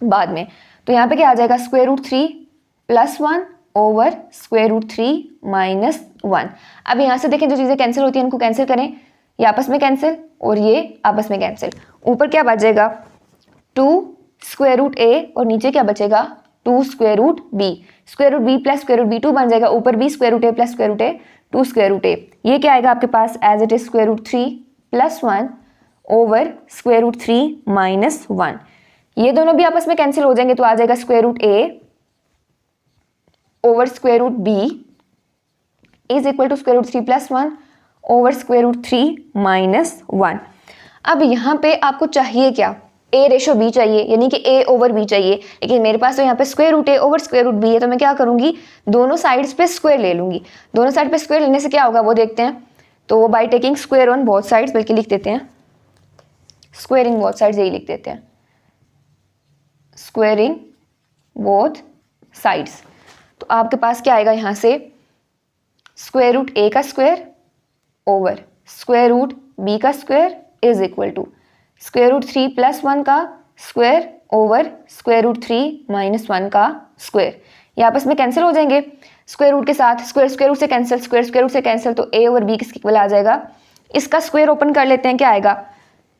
बाद में। तो यहाँ पे क्या आ जाएगा, square root 3 plus 1 over square root 3 minus 1। अब यहाँ से देखें जो चीज़ें कैंसिल होती हैं इनको कैंसिल करें, ये आपस में कैंसिल और ये आपस में कैंसिल। ऊपर क्या बचेगा 2 स्क्वायर रूट ए और नीचे क्या बचेगा 2 square root B. Square root B plus square root B 2 बन जाएगा, ऊपर बी square root A plus square root A 2 square root A. ये क्या आएगा आपके पास as it is square root 3 plus 1 over square root 3 minus 1। ये दोनों भी आपस में कैंसिल हो जाएंगे तो आ जाएगा square root A over square root B is equal to square root 3 plus 1 over square root 3 minus 1। अब यहाँ पे आपको चाहिए क्या, a रेशो b चाहिए, यानी कि a ओवर b चाहिए, लेकिन मेरे पास तो यहाँ पे square root a over square root b है, तो मैं क्या करूँगी दोनों साइड्स पे स्क्वायर ले लूँगी। दोनों साइड पे स्क्वायर लेने से क्या होगा वो देखते हैं। तो वो by taking square on both sides, बल्कि लिख देते हैं स्क्वायरिंग बोथ साइड्स, यही लिख देते हैं स्क्वायरिंग बोथ साइड्स। तो आपके पास क्या आएगा यहाँ से स्क्वायर रूट a का square over square root b का square is equal to square root 3 plus 1 का square over square root 3 minus 1 का स्क्वायर। ये आपस में कैंसिल हो जाएंगे स्क्वायर रूट के साथ, स्क्वायर स्क्वायर रूट से कैंसिल, स्क्वायर स्क्वायर रूट से कैंसिल, तो a ओवर b किसके इक्वल आ जाएगा। इसका स्क्वायर ओपन कर लेते हैं, क्या आएगा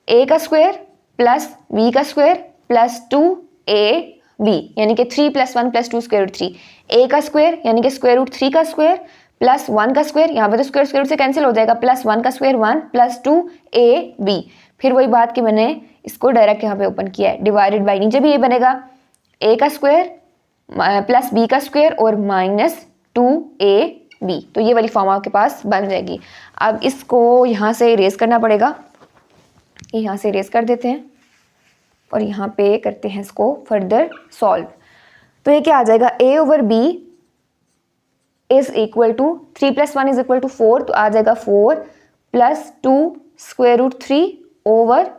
a का स्क्वायर प्लस b का स्क्वायर प्लस 2ab यानी कि 3 plus 1 plus 2 square root 3। a का स्क्वायर यानी कि स्क्वायर रूट 3 का स्क्वायर प्लस 1 का स्क्वायर, यहाँ पे तो स्क्वायर स्क्वायर रूट से कैंसिल हो जाएगा, प्लस 1 का स्क्वायर 1 प्लस 2ab। फिर वही बात कि मैंने इसको डायरेक्ट यहाँ पे ओपन किया है, डिवाइडेड बाई नीचे भी ये बनेगा a का स्क्वायर प्लस b का स्क्वायर और माइनस 2ab। तो ये वाली फॉर्म आपके पास बन जाएगी। अब इसको यहाँ से इरेज करना पड़ेगा, ये यहाँ से इरेज कर देते हैं और यहाँ पे करते हैं इसको फर्दर सॉल्व। तो ये क्या आ जाएगा a over b is equal to 3 plus 1 is equal to 4, तो आ जाएगा 4 plus 2 square root 3 over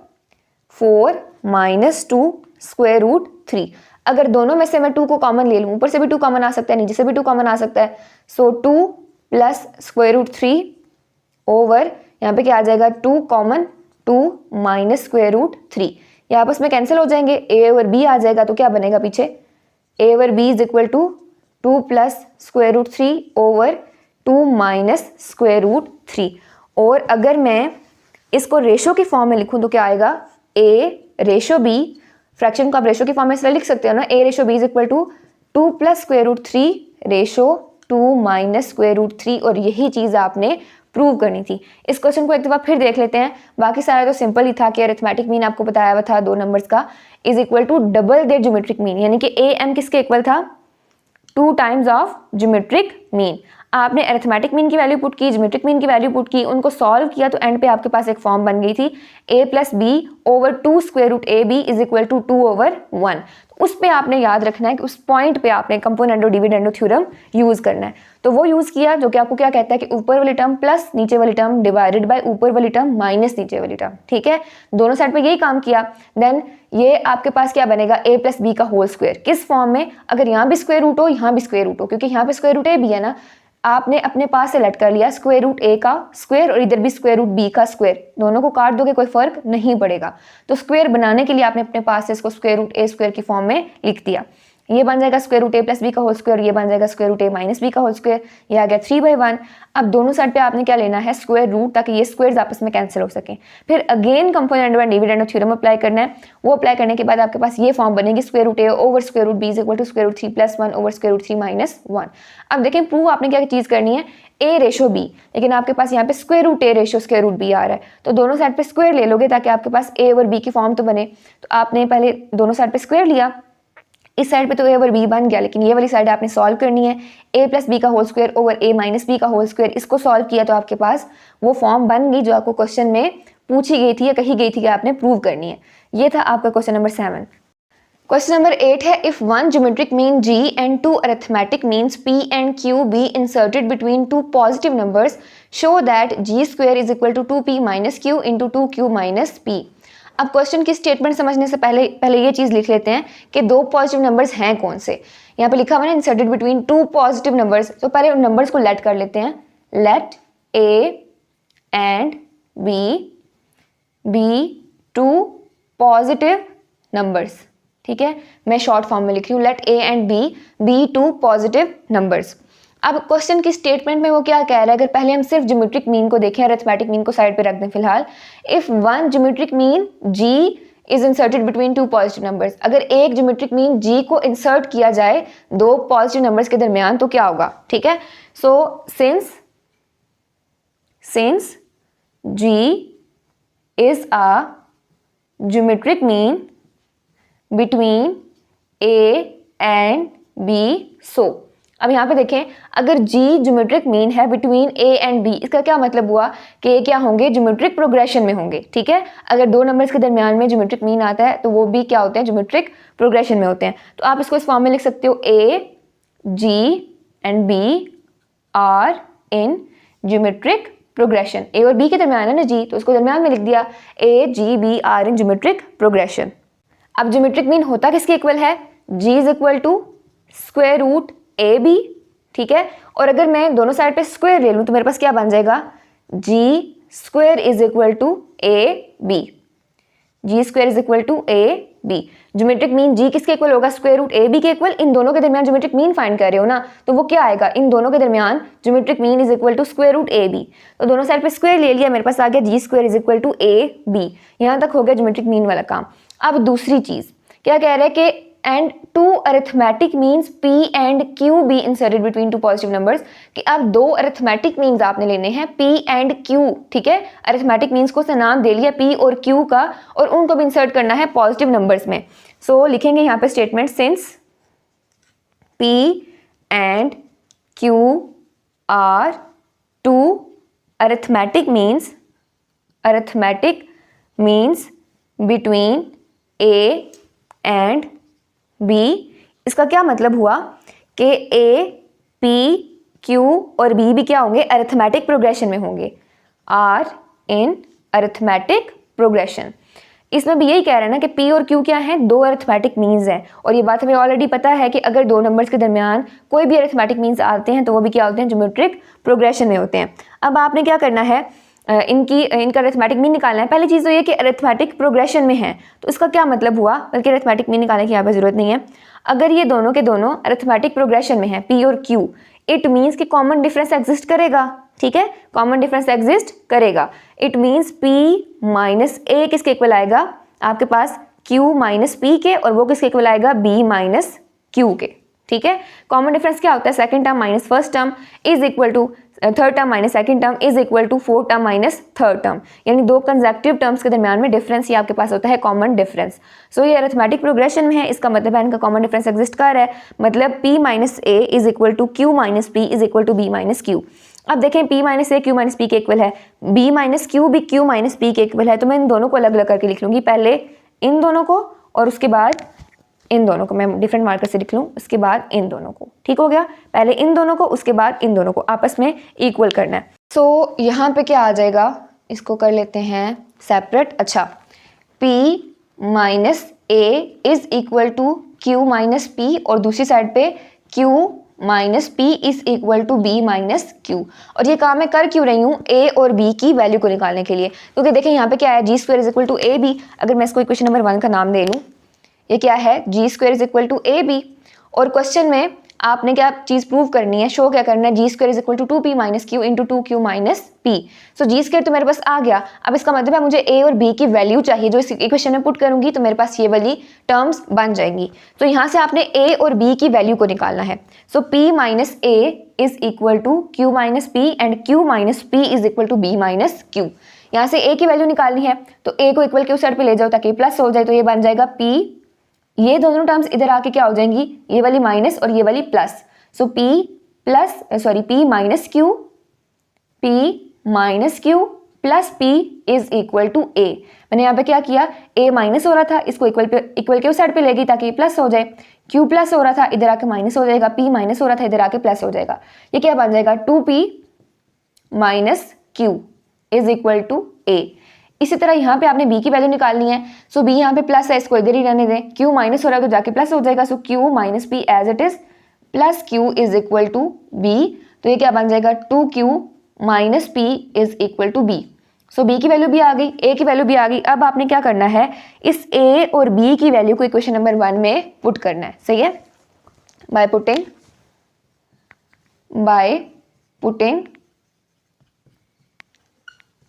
4 minus 2 square root 3। अगर दोनों में से मैं 2 को कॉमन ले लूँ, ऊपर से भी 2 कॉमन आ सकता है, नीचे से भी 2 कॉमन आ सकता है, सो 2 प्लस स्क्वायर रूट 3 ओवर यहाँ पे क्या आ जाएगा 2 कॉमन 2 माइनस स्क्वायर रूट 3। ये आपस में कैंसिल हो जाएंगे, a ओवर b आ जाएगा, तो क्या बनेगा पीछे a over b is equal to 2 plus square root 3 over 2 minus square root 3। और अगर मैं इसको रेशो की फॉर्म में लिखूं तो क्या आएगा a रेशो b, फ्रैक्शन को आप रेशो की फॉर्म में इसलिए लिख सकते हो ना, a ratio b is equal to 2 plus square root 3 ratio 2 minus square root 3। और यही चीज़ आपने प्रूव करनी थी। इस क्वेश्चन को एक दफ़ा फिर देख लेते हैं, बाकी सारा तो सिंपल ही था कि अरिथमेटिक मीन आपको बताया हुआ था 2 नंबर्स का is equal to double their geometric mean, यानी कि a m किसके इक्वल था 2 टाइम्स ऑफ ज्योमेट्रिक मीन। आपने अरिथमेटिक मीन की वैल्यू पुट की, ज्योमेट्रिक मीन की वैल्यू पुट की, उनको सॉल्व किया तो एंड पे आपके पास एक फॉर्म बन गई थी a plus B over 2 square root A B is equal to 2 over 1। उस पे आपने याद रखना है कि उस पॉइंट पे आपने कंपोनेंडो डिविडेंडो थ्योरम यूज करना है। तो वो यूज किया जो कि आपको क्या कहता है कि ऊपर वाली टर्म प्लस नीचे वाली टर्म डिवाइडेड बाय ऊपर वाली टर्म माइनस नीचे वाली टर्म। ठीक है, दोनों साइड पे यही काम किया। देन ये आपके पास क्या बनेगा a प्लस बी का होल स्क्वायर, किस फॉर्म में, अगर यहाँ भी स्क्वायर रूट हो यहाँ भी स्क्वायर रूट हो, क्योंकि यहाँ पे स्क्वायर रूट a भी है ना, आपने अपने पास से लेट कर लिया स्क्वायर रूट a का स्क्वायर और इधर भी स्क्वायर रूट b का स्क्वायर, दोनों को काट दोगे कोई फर्क नहीं पड़ेगा। तो स्क्वायर बनाने के लिए आपने अपने पास से इसको स्क्वायर रूट a स्क्वायर की फॉर्म में लिख दिया। ये बन जाएगा square root a plus B का होल स्क्वायर, ये बन जाएगा square root a minus B का होल स्क्वायर, ये आ गया 3/1। अब दोनों साइड पे आपने क्या लेना है स्क्वायर रूट, ताकि ये स्क्वायर्स आपस में कैंसिल हो सकें। फिर again componendo and dividendo theorem apply करना है। वो अप्लाई करने के बाद आपके पास ये फॉर्म बनेगी square root a over square root b is equal to square root 3 plus 1 over square root 3 minus 1। अब देखें प्रूव आपने क्या चीज़ करनी है a रेशो b, लेकिन आपके पास यहाँ पे square root a ratio square root b आ रहा है, तो दोनों साइड पे स्क्वायर ले लोगे ताकि आपके पास a ओवर b की फॉर्म तो बने। तो आपने पहले दोनों साइड पे स्क्वायर लिया, इस साइड पे तो a ओवर b बन गया, लेकिन ये वाली साइड आपने सॉल्व करनी है a प्लस बी का whole square over a minus B का होल स्क्वायर। इसको सॉल्व किया तो आपके पास वो फॉर्म बन गई जो आपको क्वेश्चन में पूछी गई थी या कही गई थी कि आपने प्रूव करनी है। ये था आपका क्वेश्चन नंबर 7। क्वेश्चन नंबर 8 है if one geometric mean g and 2 arithmetic means p and q be inserted between 2 positive numbers, show that g square is equal to 2p minus q into 2q minus p। अब question की statement समझने से पहले ये चीज़ लिख लेते हैं कि 2 पॉजिटिव नंबर्स हैं कौन से। यहाँ पे लिखा हुआ है इंसर्टेड बिटवीन 2 पॉजिटिव नंबर्स, तो पहले उन नंबर्स को लेट कर लेते हैं। Let a and b be 2 positive numbers. ठीक है, मैं शॉर्ट फॉर्म में लिख रही हूँ, let A and B be two positive numbers. अब क्वेश्चन की स्टेटमेंट में वो क्या कह रहा है, अगर पहले हम सिर्फ ज्योमेट्रिक मीन को देखें, अरिथमेटिक मीन को साइड पे रख दें फिलहाल, if one geometric mean G is inserted between two positive numbers, अगर एक ज्योमेट्रिक मीन जी को इंसर्ट किया जाए दो पॉजिटिव नंबर्स के दरमियान तो क्या होगा, ठीक है। So since G is a geometric mean between A and B, so अब यहाँ पे देखें, अगर G ज्योमेट्रिक मीन है बिटवीन A एंड B, इसका क्या मतलब हुआ कि क्या होंगे, ज्योमेट्रिक प्रोग्रेशन में होंगे, ठीक है। अगर दो नंबर्स के दरमियान में ज्योमेट्रिक मीन आता है तो वो भी क्या होते हैं, ज्योमेट्रिक प्रोग्रेशन में होते हैं। तो आप इसको इस फॉर्म में लिख सकते हो, A, G and B are in geometric progression. A और B के दरमियान है ना G, तो उसको दरमियान में लिख दिया, A, G, B are in geometric progression. अब ज्योमेट्रिक मीन होता किसके इक्वल है, G is equal to square root A B, ठीक है। और अगर मैं दोनों साइड पे स्क्वायर ले लूँ तो मेरे पास क्या बन जाएगा, G square is equal to A B, G square is equal to A B. Geometric mean G किसके इक्वल होगा, स्क्वायर रूट ए बी के इक्वल। इन दोनों के दरमियान ज्योमेट्रिक मीन फाइंड कर रहे हो ना, तो वो क्या आएगा, इन दोनों के दरमियान geometric mean is equal to square root A B. तो दोनों साइड पे स्क्वायर ले लिया, मेरे पास आ गया G square is equal to A B. यहाँ तक हो गया ज्योमेट्रिक मीन वाला काम। अब दूसरी चीज क्या कह रहे हैं कि and two arithmetic means P and Q be inserted between two positive numbers, कि अब दो अरिथमेटिक मीन्स आपने लेने हैं P एंड Q, ठीक है। अरिथमेटिक मीन्स को नाम दे लिया P और Q का, और उनको भी इंसर्ट करना है पॉजिटिव नंबर्स में। सो लिखेंगे यहाँ पे statement, since P and Q are two arithmetic means between A and B, इसका क्या मतलब हुआ कि A, P, Q और B भी क्या होंगे, अरिथमेटिक प्रोग्रेशन में होंगे, आर इन अरिथमेटिक प्रोग्रेशन। इसमें भी यही कह रहा है ना कि P और Q क्या हैं, दो अरिथमेटिक मीन्स हैं, और ये बात हमें ऑलरेडी पता है कि अगर दो नंबर्स के दरमियान कोई भी अरिथमेटिक मीन्स आते हैं तो वो भी क्या होते हैं, ज्योमेट्रिक प्रोग्रेशन में होते हैं। अब आपने क्या करना है, इनका अरिथमेटिक मीन निकालना है। पहली चीज़ तो ये कि अरिथमेटिक प्रोग्रेशन में है, तो इसका क्या मतलब हुआ, बल्कि अरिथमेटिक मीन निकालने की यहाँ पे जरूरत नहीं है। अगर ये दोनों के दोनों अरिथमेटिक प्रोग्रेशन में है P और Q, इट मीन्स कि कॉमन डिफरेंस एग्जिस्ट करेगा, ठीक है, कॉमन डिफरेंस एग्जिस्ट करेगा। It means P minus A किसके इक्वल आएगा, आपके पास Q माइनस P के, और वो किसके इक्वल आएगा, B माइनस Q के, ठीक है। कॉमन डिफरेंस क्या होता है, second term minus first term is equal to third term minus second term is equal to fourth term minus third term, यानी दो कंसेक्टिव टर्म्स के दरमियान में डिफरेंस ही आपके पास होता है कॉमन डिफरेंस। सो ये अरिथमेटिक प्रोग्रेशन में है, इसका मतलब है इनका कॉमन डिफरेंस एग्जिस्ट कर रहा है, मतलब P minus A is equal to Q minus P is equal to B minus Q। अब देखें P minus A Q minus P के इक्वल है, B माइनस Q भी Q माइनस P के इक्वल है, तो मैं इन दोनों को अलग अलग करके लिख लूँगी, पहले इन दोनों को और उसके बाद इन दोनों को, मैं डिफरेंट मार्कर से लिख लूँ, उसके बाद इन दोनों को, ठीक हो गया। पहले इन दोनों को, उसके बाद इन दोनों को आपस में इक्वल करना है। सो यहाँ पे क्या आ जाएगा, इसको कर लेते हैं सेपरेट। अच्छा, P minus A is equal to Q minus P, और दूसरी साइड पे Q minus P is equal to B minus Q। और ये काम मैं कर क्यों रही हूँ, A और B की वैल्यू को निकालने के लिए, क्योंकि देखें यहाँ पे क्या है, G square is equal to A B. अगर मैं इसको इक्वेशन नंबर 1 का नाम दे लूँ, ये क्या है, G square is equal to A B, और क्वेश्चन में आपने क्या चीज़ प्रूव करनी है, शो क्या करना है, G square is equal to 2p minus Q into 2q minus p। So G square तो मेरे पास आ गया। अब इसका मतलब है मुझे a और b की वैल्यू चाहिए, जो इस इक्वेशन में पुट करूंगी तो मेरे पास ये वाली टर्म्स बन जाएंगी। तो यहाँ से आपने a और b की वैल्यू को निकालना है। So p minus a is equal to q minus p and q minus p is equal to b minus q। यहाँ से a की वैल्यू निकालनी है, तो a को इक्वल के उस साइड पे ले जाओ ताकि प्लस हो जाए, तो ये बन जाएगा p, ये दोनों टर्म्स इधर आके क्या हो जाएंगी, ये वाली माइनस और ये वाली plus. So p minus q plus p is equal to a। मैंने यहाँ पे क्या किया, a माइनस हो रहा था, इसको इक्वल के उस साइड पे ले गई ताकि प्लस हो जाए, q प्लस हो रहा था, इधर आके माइनस हो जाएगा, p माइनस हो रहा था, इधर आके प्लस हो जाएगा। ये क्या बन जाएगा, 2p minus q is equal to a। इसी तरह यहाँ पे आपने b की वैल्यू निकालनी है। सो b यहाँ पे प्लस है, इसको इधर ही रहने दें, q माइनस हो रहा है तो जाके प्लस हो जाएगा। So q minus p as it is plus q is equal to b। तो ये क्या बन जाएगा, 2q minus p is equal to b। So B की वैल्यू भी आ गई, ए की वैल्यू भी आ गई। अब आपने क्या करना है, इस ए और बी की वैल्यू को इक्वेशन नंबर 1 में पुट करना है, सही है। Bye putting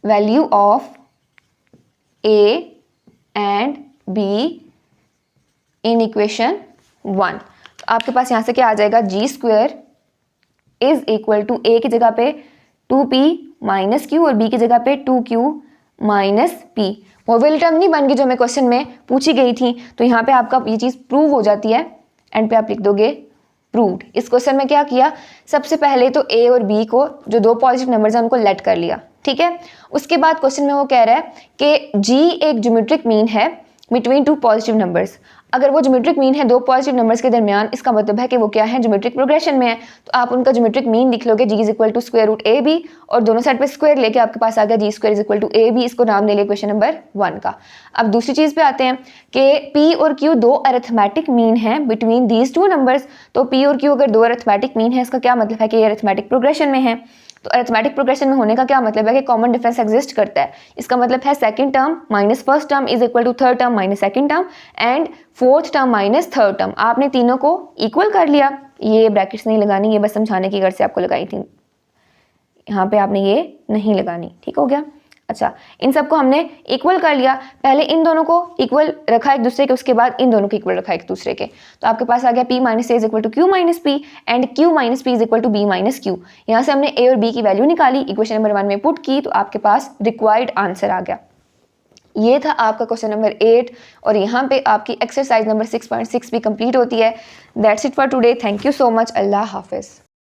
value of A and be in equation 1, तो आपके पास यहाँ से क्या आ जाएगा, G square is equal to ए की जगह पे 2p माइनस क्यू और b की जगह पे 2q minus p। Mobile term नहीं बन गई जो हमें क्वेश्चन में पूछी गई थी, तो यहाँ पे आपका ये चीज़ प्रूव हो जाती है। एंड पे आप लिख दोगे प्रूव्ड। इस क्वेश्चन में क्या किया, सबसे पहले तो a और b को जो दो पॉजिटिव नंबर्स हैं उनको लेट कर लिया, ठीक है। उसके बाद क्वेश्चन में वो कह रहा है कि g एक ज्योमेट्रिक मीन है बिटवीन टू पॉजिटिव नंबर्स। अगर वो ज्योमेट्रिक मीन है दो पॉजिटिव नंबर्स के दरमियान, इसका मतलब है कि वो क्या है, ज्योमेट्रिक प्रोग्रेशन में है। तो आप उनका ज्योमेट्रिक मीन लिख लोगे, G is equal to square root A B, और दोनों साइड पे स्क्वायर लेके आपके पास आ गया G square is equal to A B. इसको नाम दे लिया क्वेश्चन नंबर 1 का। अब दूसरी चीज़ पे आते हैं कि पी और क्यू दो अरिथमेटिक मीन है बिटवीन दीज टू नंबर्स। तो पी और क्यू अगर दो अरिथमेटिक मीन है, इसका क्या मतलब है कि ये अरिथमेटिक प्रोग्रेशन में है। तो अरिथमेटिक प्रोग्रेशन में होने का क्या मतलब है कि कॉमन डिफरेंस एग्जिस्ट करता है। इसका मतलब है second term minus first term is equal to third term minus second term and fourth term minus third term. आपने तीनों को इक्वल कर लिया। ये ब्रैकेट्स नहीं लगानी, ये बस समझाने की गर्ज से आपको लगाई थी, यहाँ पे आपने ये नहीं लगानी, ठीक हो गया। अच्छा, इन सबको हमने इक्वल कर लिया। पहले इन दोनों को इक्वल रखा एक दूसरे के, उसके बाद इन दोनों को इक्वल रखा एक दूसरे के। तो आपके पास आ गया p minus A is equal to Q minus P and q minus P is equal to b minus Q. यहाँ से हमने a और b की वैल्यू निकाली, इक्वेशन नंबर 1 में पुट की, तो आपके पास रिक्वायर्ड आंसर आ गया। ये था आपका क्वेश्चन नंबर 8 और यहाँ पे आपकी एक्सरसाइज नंबर 6.6 भी कंप्लीट होती है। That's it for today. Thank you so much. अल्लाह हाफिज़।